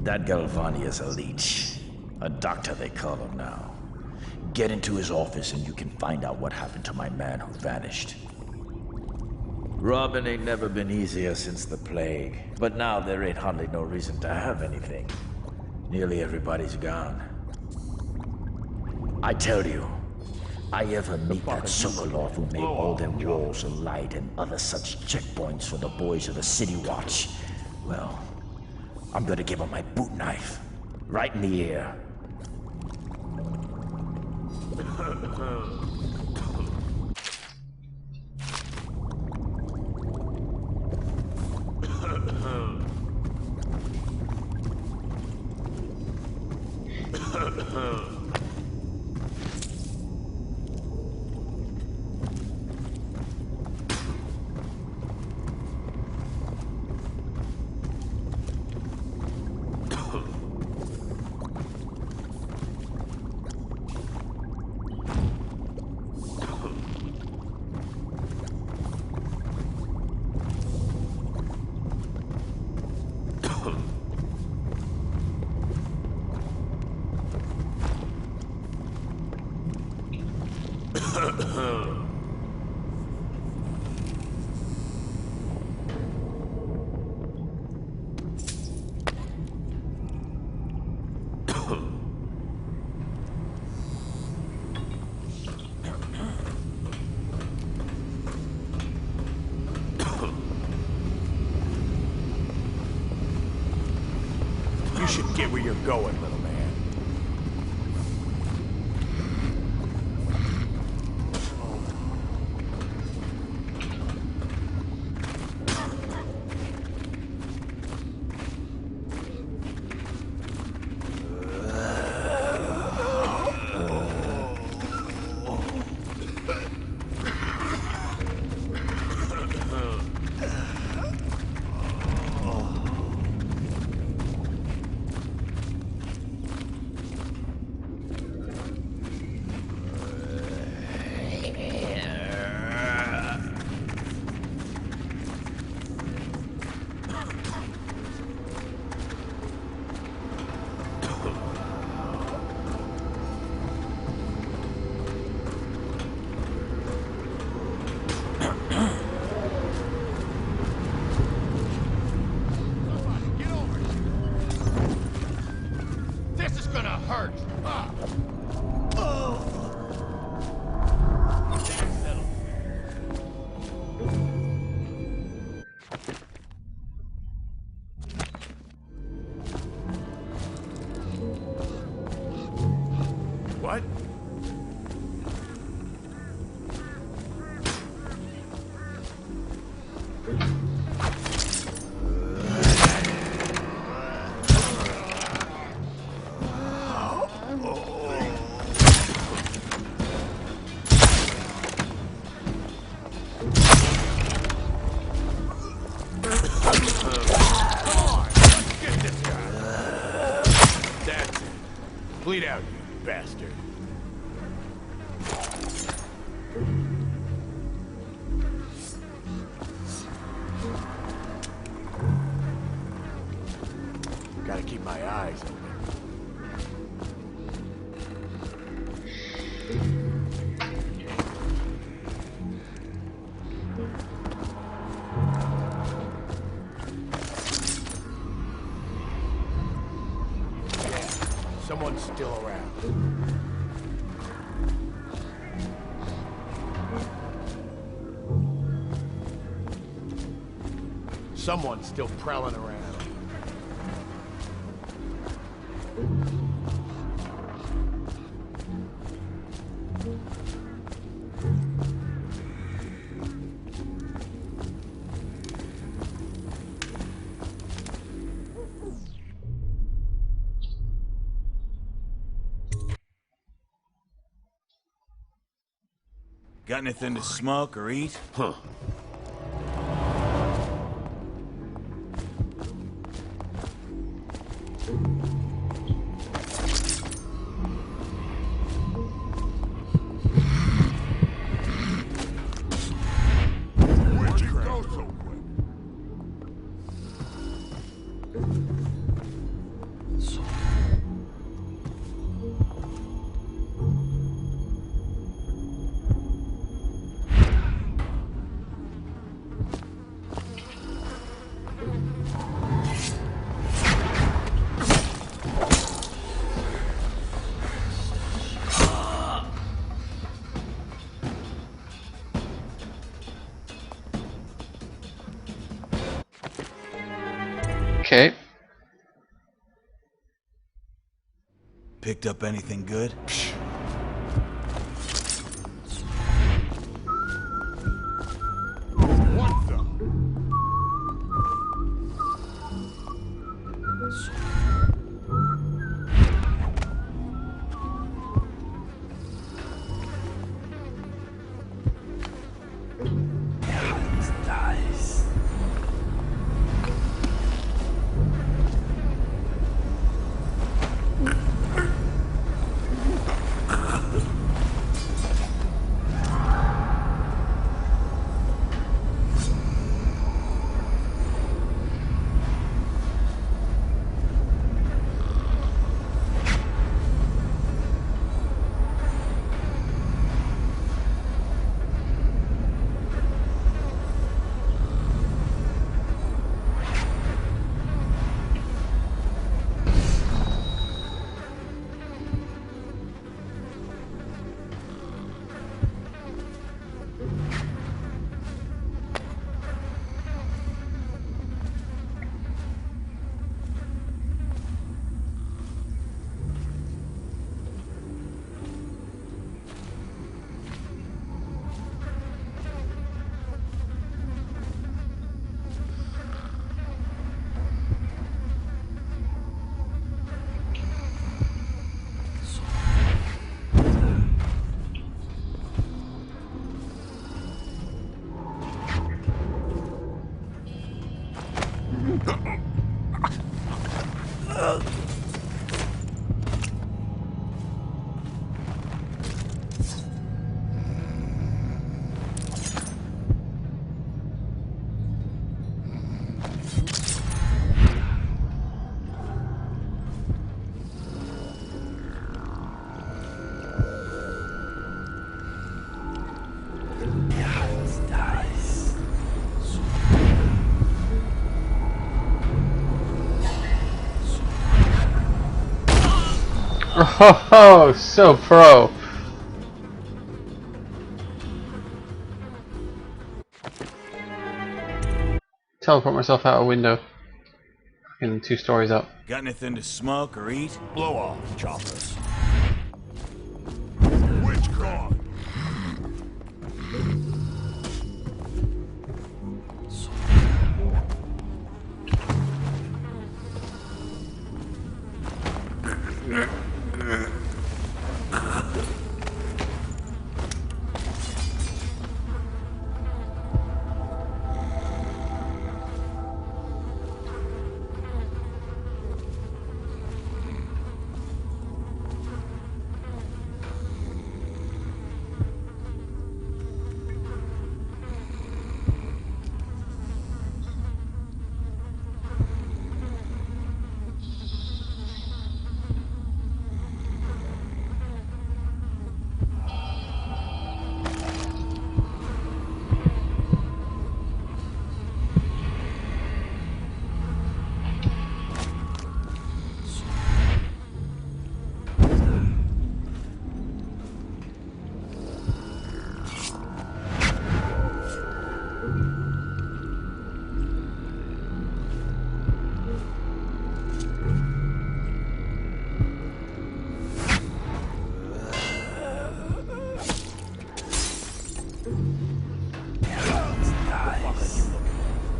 Speaker 14: That Galvani is a leech. A doctor, they call him now. Get into his office and you can find out what happened to my man who vanished. Robbing ain't never been easier since the plague, but now there ain't hardly no reason to have anything. Nearly everybody's gone. I tell you, I ever meet that Sokolov who made all them walls alight and other such checkpoints for the boys of the City Watch, well, I'm gonna give him my boot knife. Right in the ear.
Speaker 13: You should get where you're going, little man. What? Bleed out, you bastard. Gotta keep my eyes open. Someone's still around. Someone's still prowling around. Got anything to smoke or eat? Huh. Where'd you go so quick?
Speaker 7: Okay.
Speaker 13: Picked up anything good? What the?
Speaker 7: Oh, so pro. Teleport myself out a window. Fucking 2 stories up.
Speaker 13: Got anything to smoke or eat? Blow off, choppers. Witchcraft!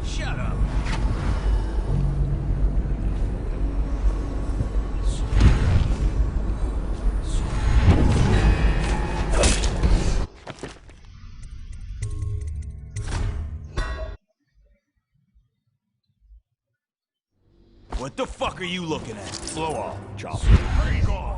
Speaker 13: Shut up. What the fuck are you looking at? Blow off, chopper. Where you going?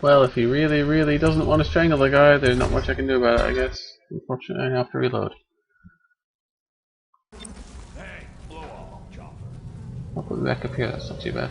Speaker 7: Well, if he really, really doesn't want to strangle the guy, there's not much I can do about it, I guess. Unfortunately, I have to reload. I'll put me back up here, that's not too bad.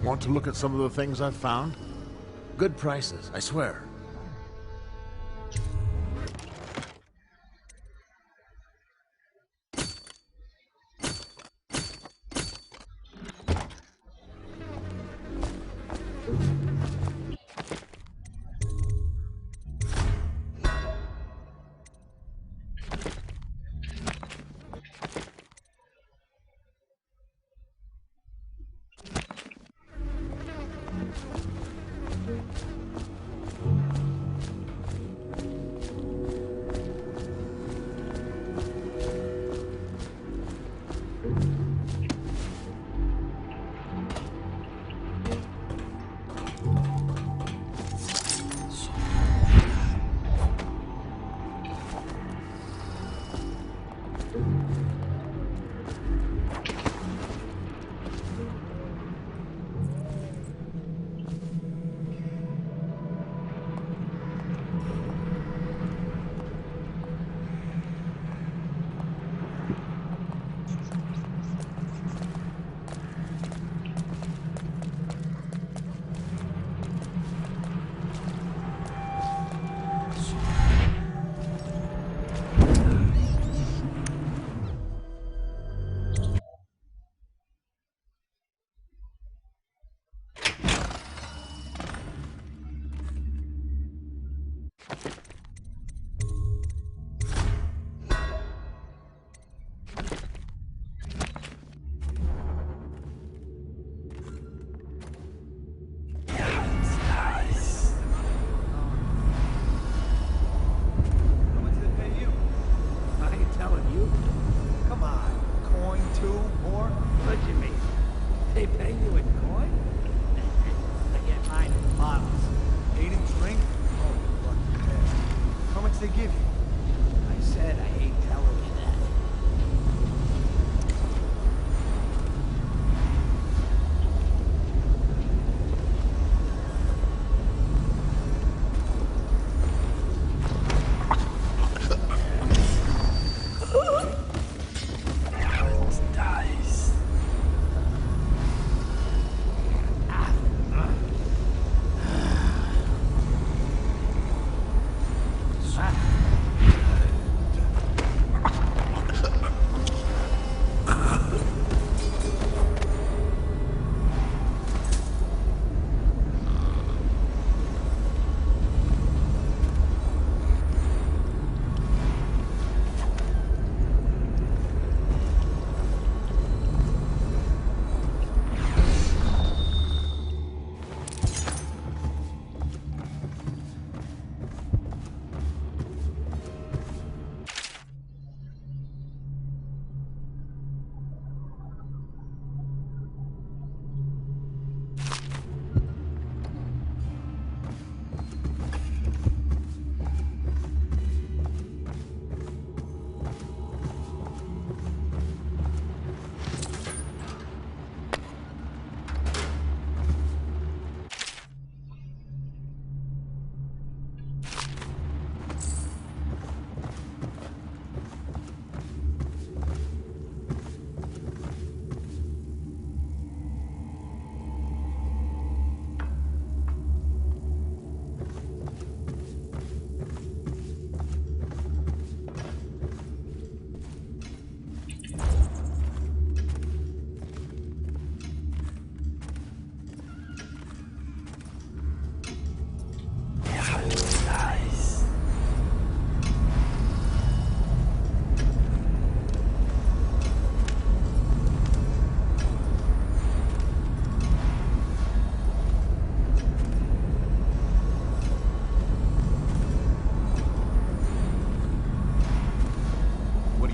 Speaker 15: Want to look at some of the things I've found? Good prices, I swear.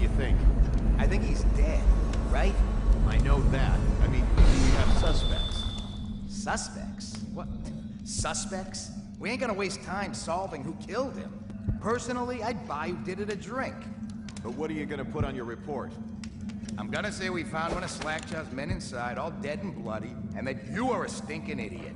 Speaker 15: you think?
Speaker 16: I think he's dead, right?
Speaker 15: I know that. I mean, we have suspects.
Speaker 16: Suspects? What? Suspects? We ain't gonna waste time solving who killed him. Personally, I'd buy who did it a drink.
Speaker 15: But what are you gonna put on your report?
Speaker 16: I'm gonna say we found one of Slackjaw's men inside, all dead and bloody, and that you are a stinking idiot.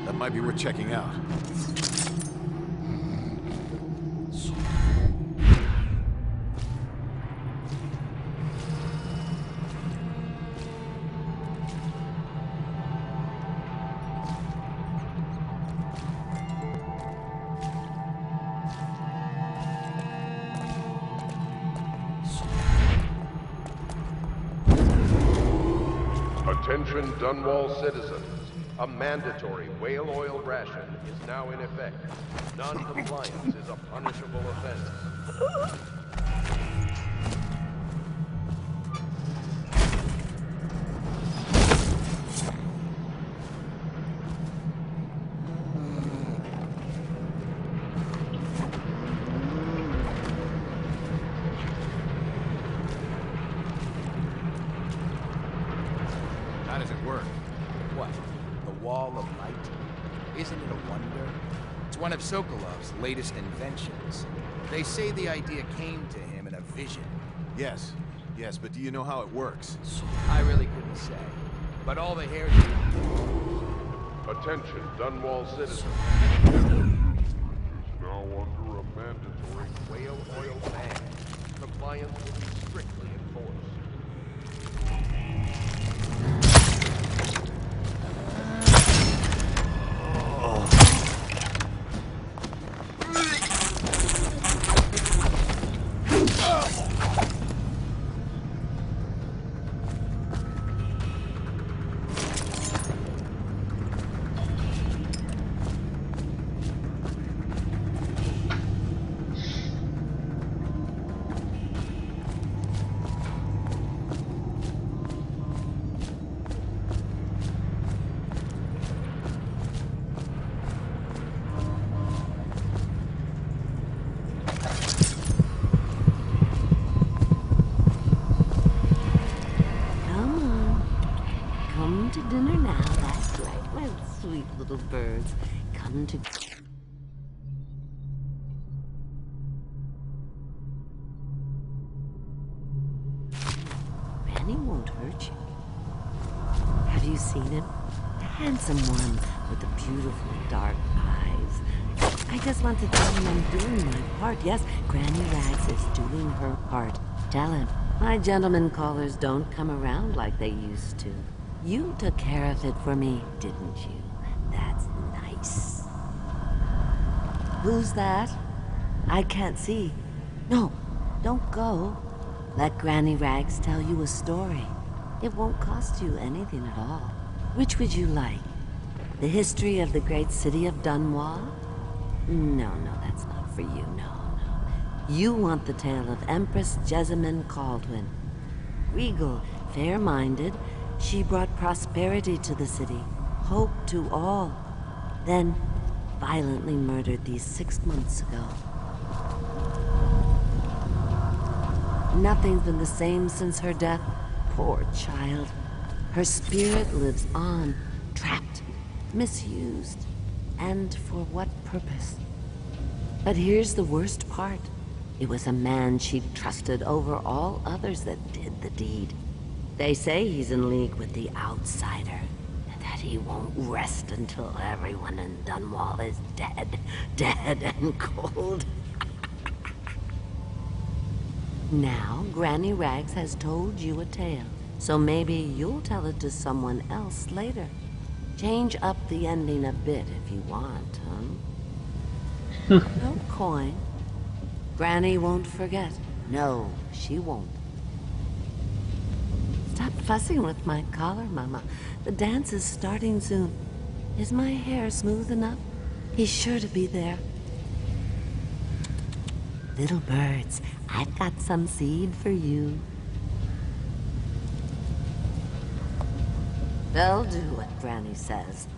Speaker 15: That might be worth checking out.
Speaker 5: Attention Dunwall citizens. A mandatory whale oil ration is now in effect. Non-compliance is a punishable offense.
Speaker 16: How does it work? What? The Wall of Light? Isn't it a wonder? It's one of Sokolov's latest inventions. They say the idea came to him in a vision.
Speaker 17: Yes, but do you know how it works?
Speaker 16: I really couldn't say. But all the hair...
Speaker 5: Attention Dunwall citizens. Now under a mandatory whale oil ban. Compliance will be strictly enforced.
Speaker 2: Come to dinner now, that's right, my sweet little birds. Come to... Granny won't hurt you. Have you seen him? The handsome one with the beautiful dark eyes. I just want to tell him I'm doing my part. Yes, Granny Rags is doing her part. Tell him, my gentlemen callers don't come around like they used to. You took care of it for me, didn't you? That's nice. Who's that? I can't see. No, don't go. Let Granny Rags tell you a story. It won't cost you anything at all. Which would you like? The history of the great city of Dunwall? No, that's not for you, no. You want the tale of Empress Jessamine Caldwin. Regal, fair-minded, she brought prosperity to the city, hope to all, then violently murdered these 6 months ago. Nothing's been the same since her death. Poor child. Her spirit lives on, trapped, misused, and for what purpose? But here's the worst part. It was a man she'd trusted over all others that did the deed. They say he's in league with the outsider, and that he won't rest until everyone in Dunwall is dead and cold. Now, Granny Rags has told you a tale, so maybe you'll tell it to someone else later. Change up the ending a bit if you want, huh? No coin. Granny won't forget. No, she won't. Stop fussing with my collar, Mama. The dance is starting soon. Is my hair smooth enough? He's sure to be there. Little birds, I've got some seed for you. They'll do what Granny says.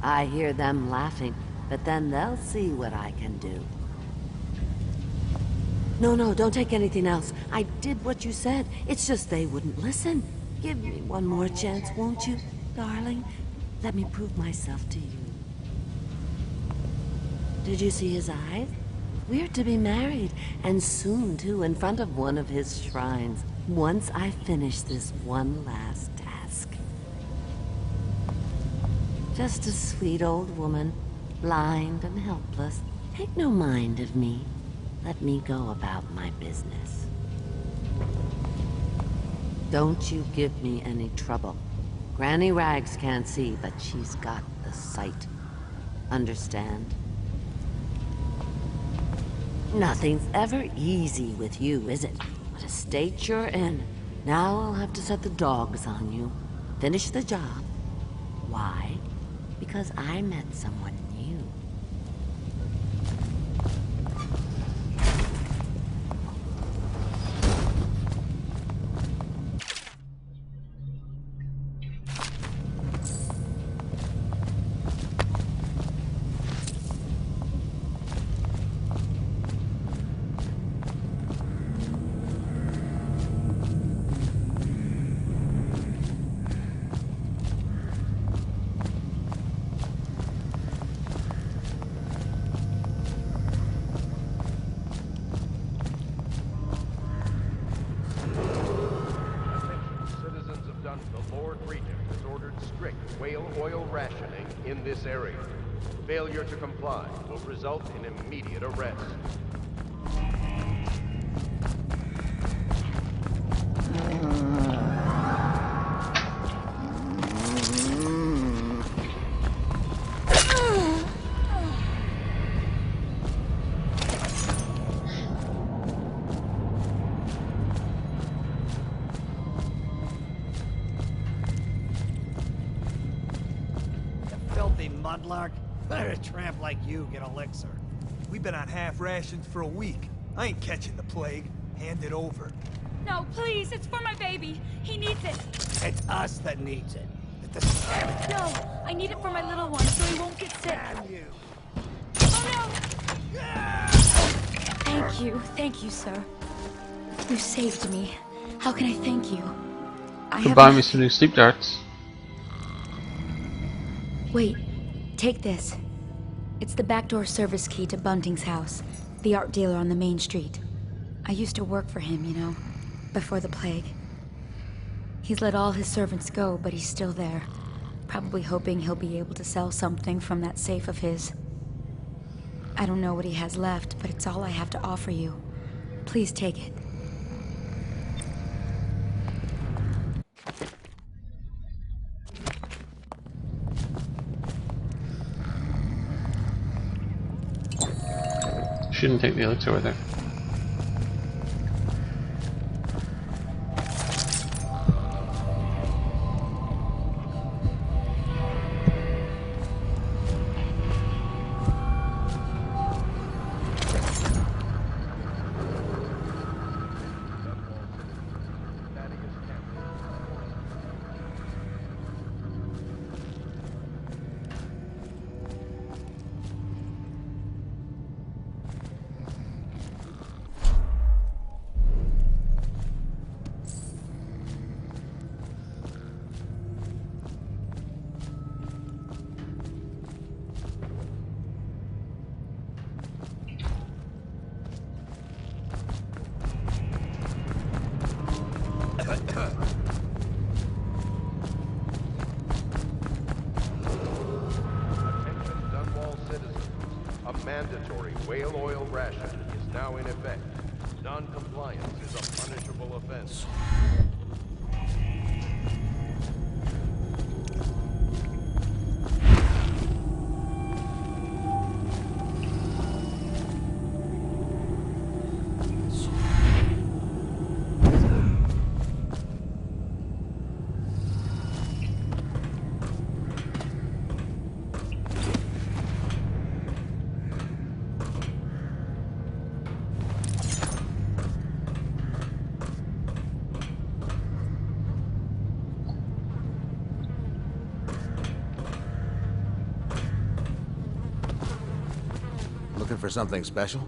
Speaker 2: I hear them laughing, but then they'll see what I can do. No, don't take anything else. I did what you said. It's just they wouldn't listen. Give me one more chance, won't you, darling? Let me prove myself to you. Did you see his eyes? We're to be married, and soon, too, in front of one of his shrines. Once I finish this one last task. Just a sweet old woman, blind and helpless. Take no mind of me. Let me go about my business. Don't you give me any trouble. Granny Rags can't see, but she's got the sight. Understand? Nothing's ever easy with you, is it? What a state you're in. Now I'll have to set the dogs on you. Finish the job. Why? Because I met someone new.
Speaker 5: The Lord Regent has ordered strict whale oil rationing in this area. Failure to comply will result in immediate arrest.
Speaker 18: Filthy mudlark. Let a tramp like you get elixir.
Speaker 19: We've been on half rations for a week. I ain't catching the plague. Hand it over.
Speaker 20: No, please, it's for my baby. He needs it.
Speaker 18: It's us that needs it.
Speaker 20: No, I need it for my little one so he won't get sick.
Speaker 18: Damn you.
Speaker 20: Oh no! Thank you, sir. You saved me. How can I thank you?
Speaker 7: Could buy me some new sleep darts.
Speaker 11: Wait, take this. It's the backdoor service key to Bunting's house, the art dealer on the main street. I used to work for him, you know, before the plague. He's let all his servants go, but he's still there. Probably hoping he'll be able to sell something from that safe of his. I don't know what he has left, but it's all I have to offer you. Please take it.
Speaker 7: Shouldn't take the elixir with her.
Speaker 5: Mandatory whale oil ration is now in effect. Non-compliance is a punishable offense.
Speaker 16: Looking for something special?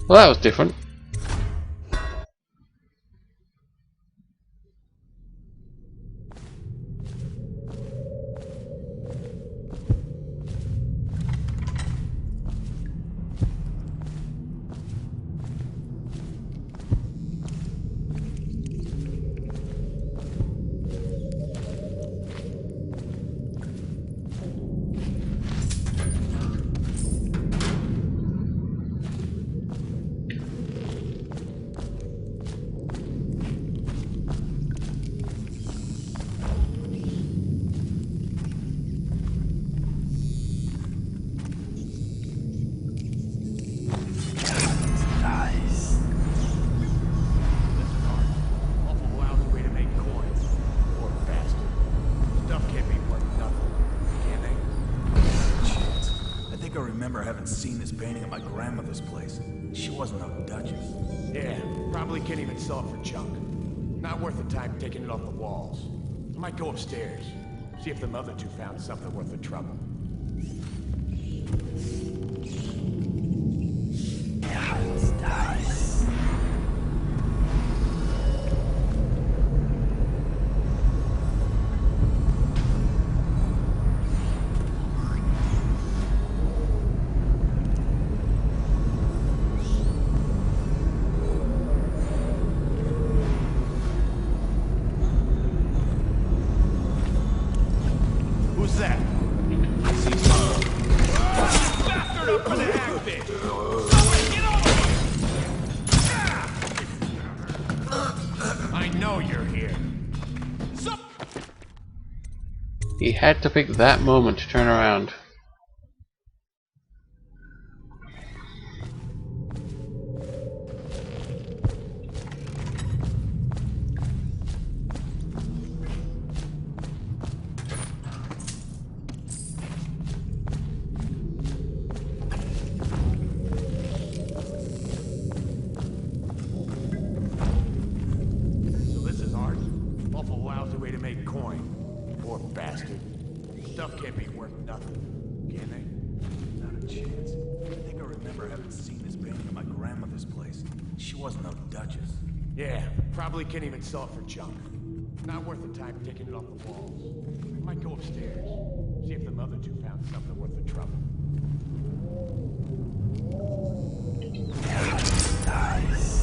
Speaker 7: Well, that was different.
Speaker 13: Seen this painting at my grandmother's place. She wasn't no duchess.
Speaker 18: Yeah, probably can't even sell it for junk. Not worth the time taking it off the walls. I might go upstairs, see if them other two found something worth the trouble. He had to pick that moment to turn around. So this is art? Awful lousy way to make coin. Poor bastard. Stuff can't be worth nothing, can they?
Speaker 13: Not a chance. I think I remember having seen this painting at my grandmother's place. She wasn't no duchess.
Speaker 18: Yeah, probably can't even sell it for junk. Not worth the time taking it off the walls. I might go upstairs, see if them other two found something worth the trouble.
Speaker 14: Nice.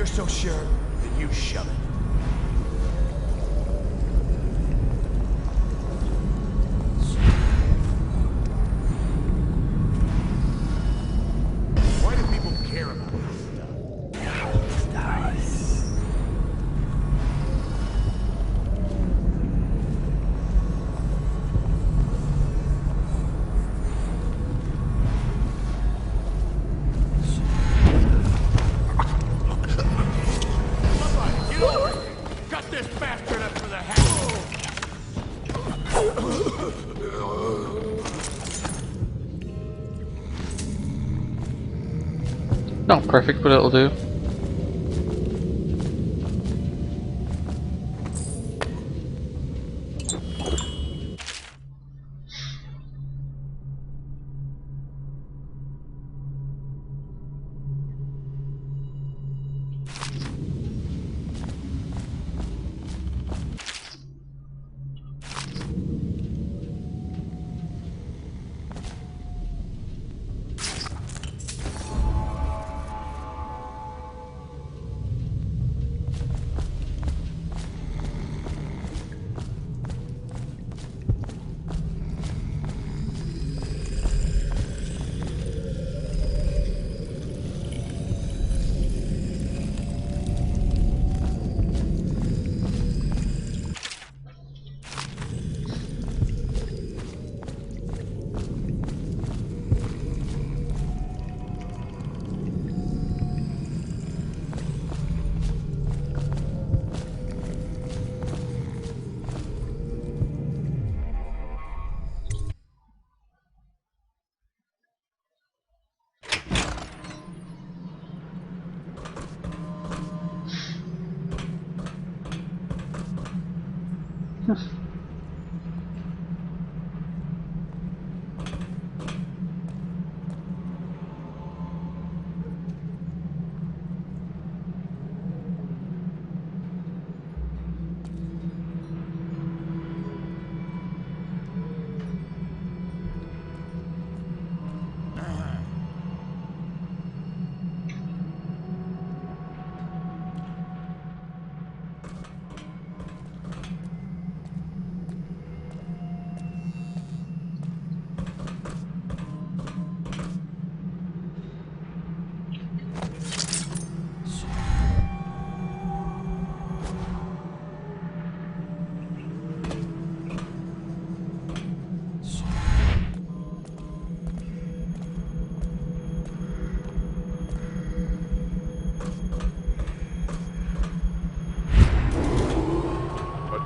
Speaker 18: So sure, then you shove it.
Speaker 7: perfect, but it'll do.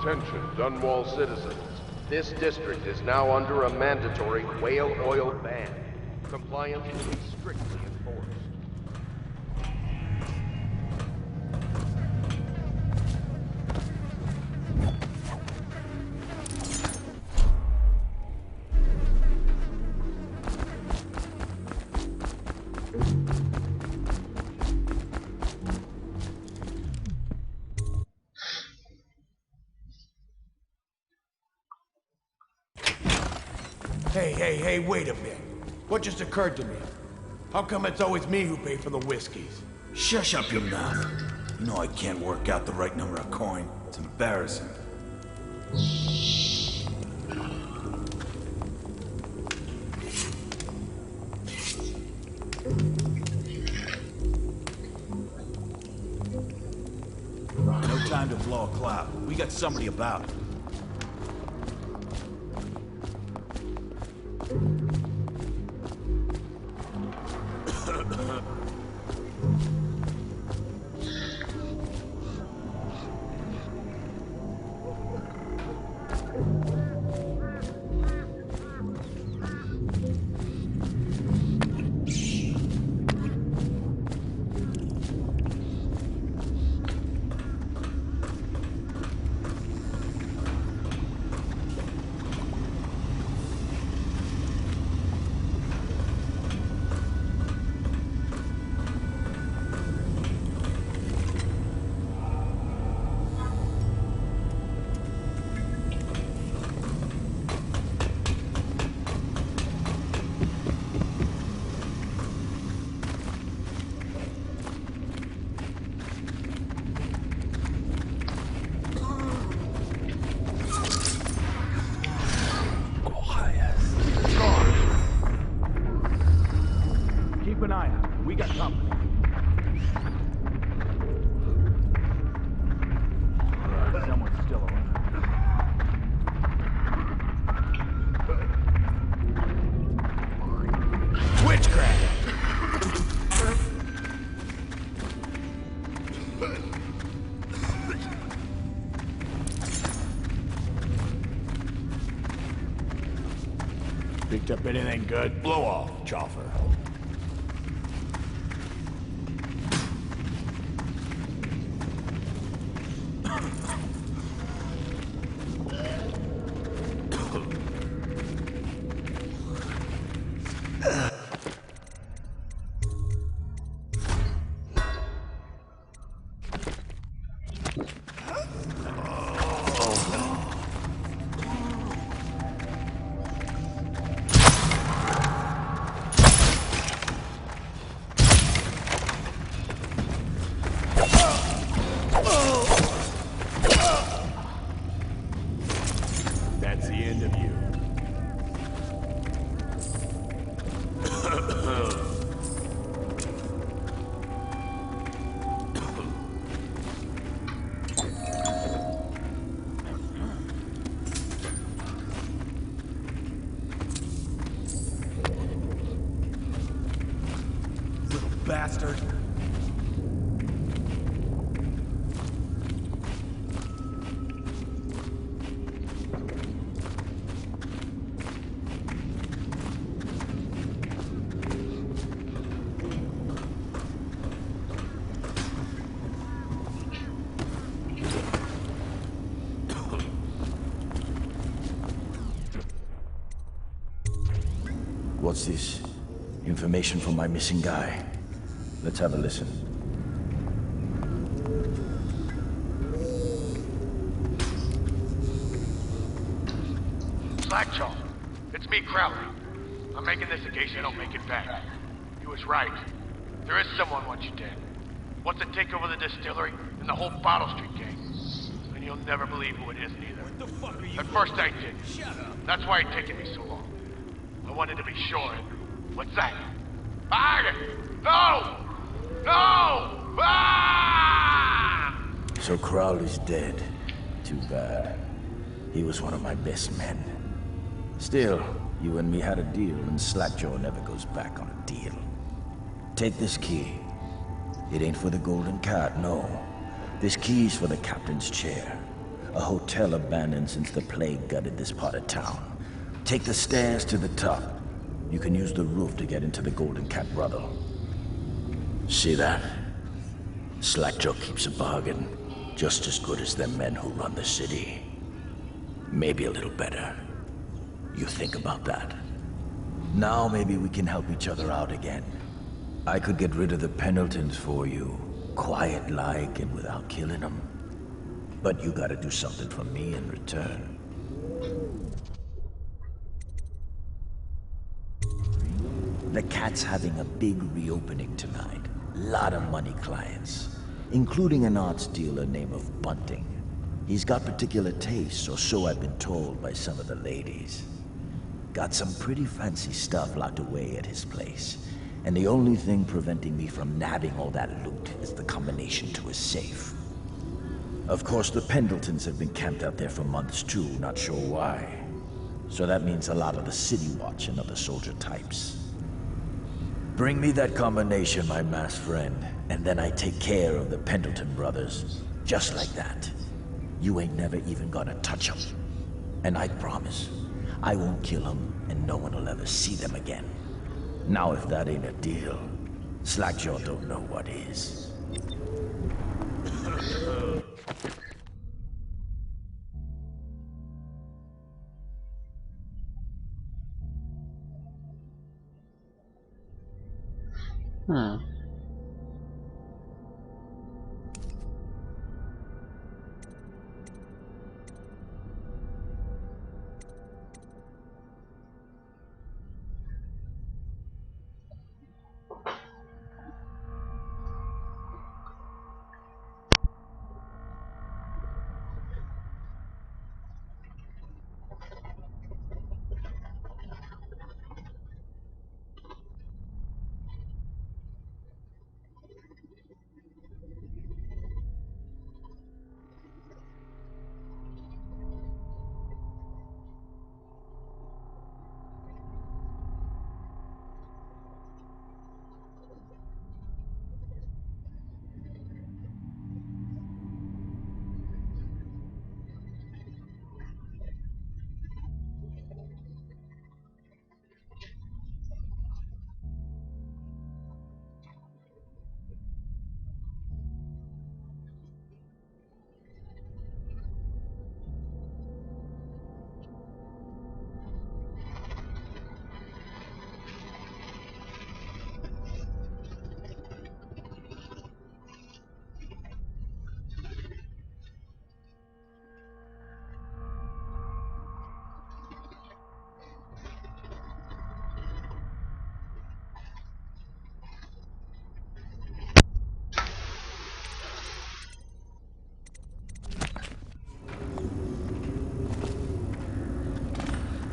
Speaker 5: Attention, Dunwall citizens. This district is now under a mandatory whale oil ban. Compliance will be strictly enforced.
Speaker 18: Hey, wait a minute. What just occurred to me? How come it's always me who pay for the whiskeys?
Speaker 13: Shush up your mouth. You know I can't work out the right number of coin. It's embarrassing. No time to blow a cloud. We got somebody about. Keep an eye out. We got company. Someone's still around. Witchcraft! Picked up anything good? Blow off, Choffer.
Speaker 14: what's this? Information from my missing guy. Let's have a listen.
Speaker 18: Slackjaw, it's me, Crowley. I'm making this in case you don't make it back. You was right. There is someone wants you dead. Wants to take over the distillery and the whole Bottle Street gang. And you'll never believe who it is neither. What the fuck are you? At first I did. Shut up. That's why it's taken me so long. I wanted to be sure. What's that? No! No! Ah!
Speaker 14: So Crowley's dead. Too bad. He was one of my best men. Still, you and me had a deal, and Slackjaw never goes back on a deal. Take this key. It ain't for the Golden Cat, no. This key's for the captain's chair. A hotel abandoned since the plague gutted this part of town. Take the stairs to the top. You can use the roof to get into the Golden Cat brothel. See that? Slackjaw keeps a bargain. Just as good as them men who run the city. Maybe a little better. You think about that. Now maybe we can help each other out again. I could get rid of the Pendletons for you, quiet-like and without killing them. But you gotta do something for me in return. The Cat's having a big reopening tonight. Lot of money clients, including an arts dealer named of Bunting. He's got particular tastes, or so I've been told by some of the ladies. Got some pretty fancy stuff locked away at his place. And the only thing preventing me from nabbing all that loot is the combination to his safe. Of course, the Pendletons have been camped out there for months too, not sure why. So that means a lot of the City Watch and other soldier types. Bring me that combination, my masked friend, and then I take care of the Pendleton brothers. Just like that. You ain't never even gonna touch them. And I promise, I won't kill them, and no one will ever see them again. Now if that ain't a deal, Slackjaw don't know what is.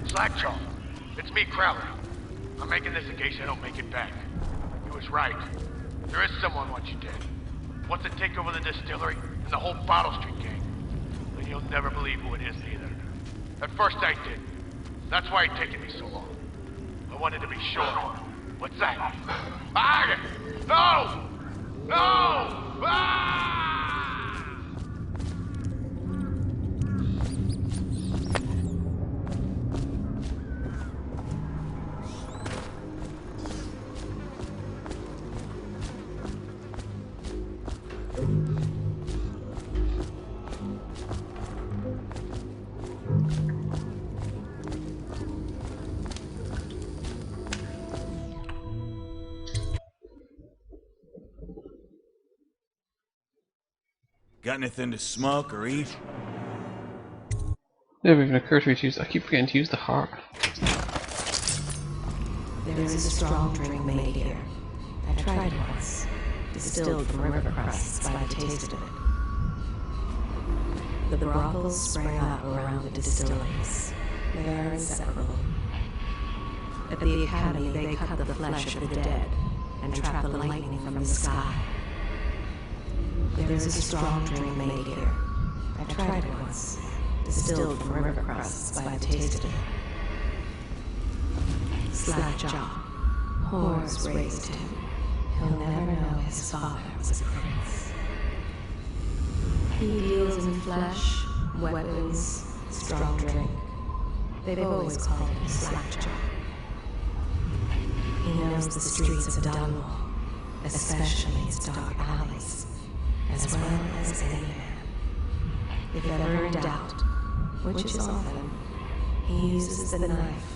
Speaker 18: Slackjaw, it's me, Crowley. I'm making this in case I don't make it back. You was right. There is someone wants you dead. Wants to take over the distillery and the whole Bottle Street gang. And you'll never believe who it is neither. At first I did. That's why it's taken me so long. I wanted to be sure. What's that? No! No! Ah!
Speaker 13: Got anything to smoke or eat?
Speaker 7: Never even occurred to me to use. I keep forgetting to use the heart.
Speaker 21: There is a strong drink made here. I tried it once. Distilled from river crusts by the taste of it. The brothels sprang up around the distilleries. They are inseparable. At the academy, they cut the flesh of the dead and trap the lightning from the sky. There is a strong drink made here. I tried it once. Distilled from river crusts by the taste of it. Slackjaw. Horrors raised him. He'll never know his father was a prince. He deals in flesh, weapons, strong drink. They've always called him Slackjaw. He knows the streets of Dunwall, especially its dark alleys, as well as any man. If ever in doubt, which is often, he uses the knife.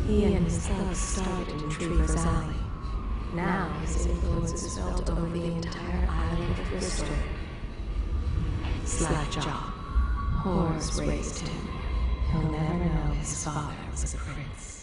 Speaker 21: He and his thugs started in Trevor's Alley. Now his influence is felt over the entire island of Bristol. Slackjaw. Horrors raised him. He'll never know his father was a prince.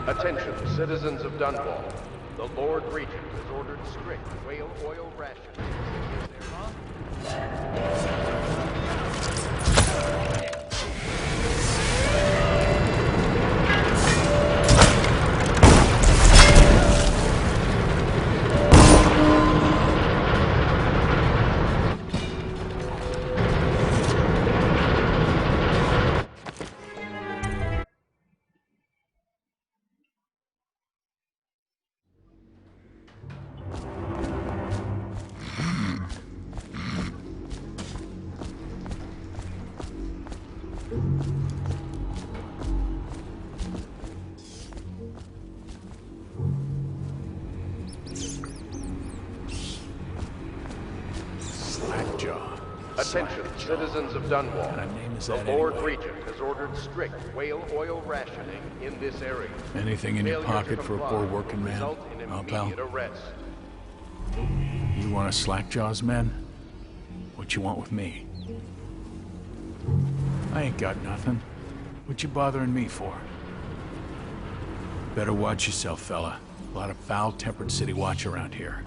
Speaker 5: Attention, citizens of Dunwall. The Lord Regent has ordered strict whale oil rationing. Attention, citizens of Dunwall. The Lord Regent has ordered strict whale oil rationing in this area.
Speaker 6: Anything in your pocket for a poor working man? Oh, pal.
Speaker 5: Arrest.
Speaker 6: You want a Slackjaw's men? What you want with me? I ain't got nothing. What you bothering me for? Better watch yourself, fella. A lot of foul-tempered city watch around here.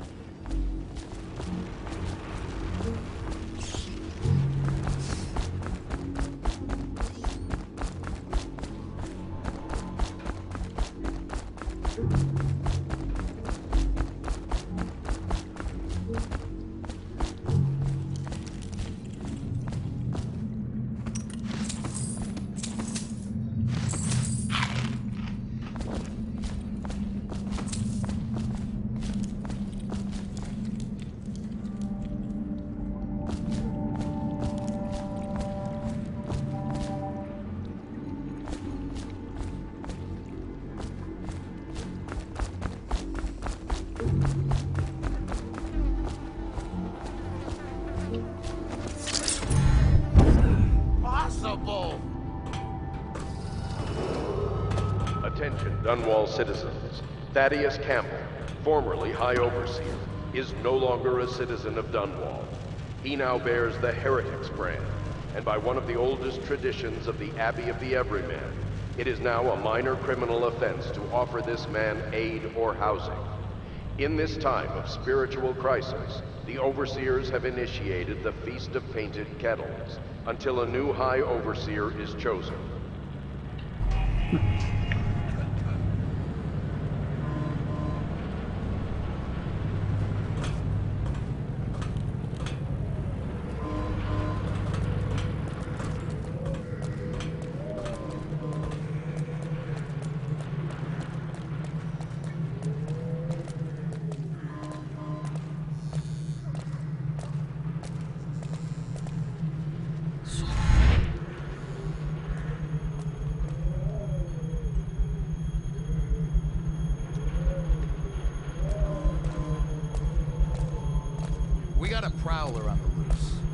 Speaker 5: Attention, Dunwall citizens. Thaddeus Campbell, formerly High Overseer, is no longer a citizen of Dunwall. He now bears the Heretics brand, and by one of the oldest traditions of the Abbey of the Everyman, it is now a minor criminal offense to offer this man aid or housing. In this time of spiritual crisis, the Overseers have initiated the Feast of Painted Kettles until a new High Overseer is chosen.
Speaker 16: We got a prowler on the loose.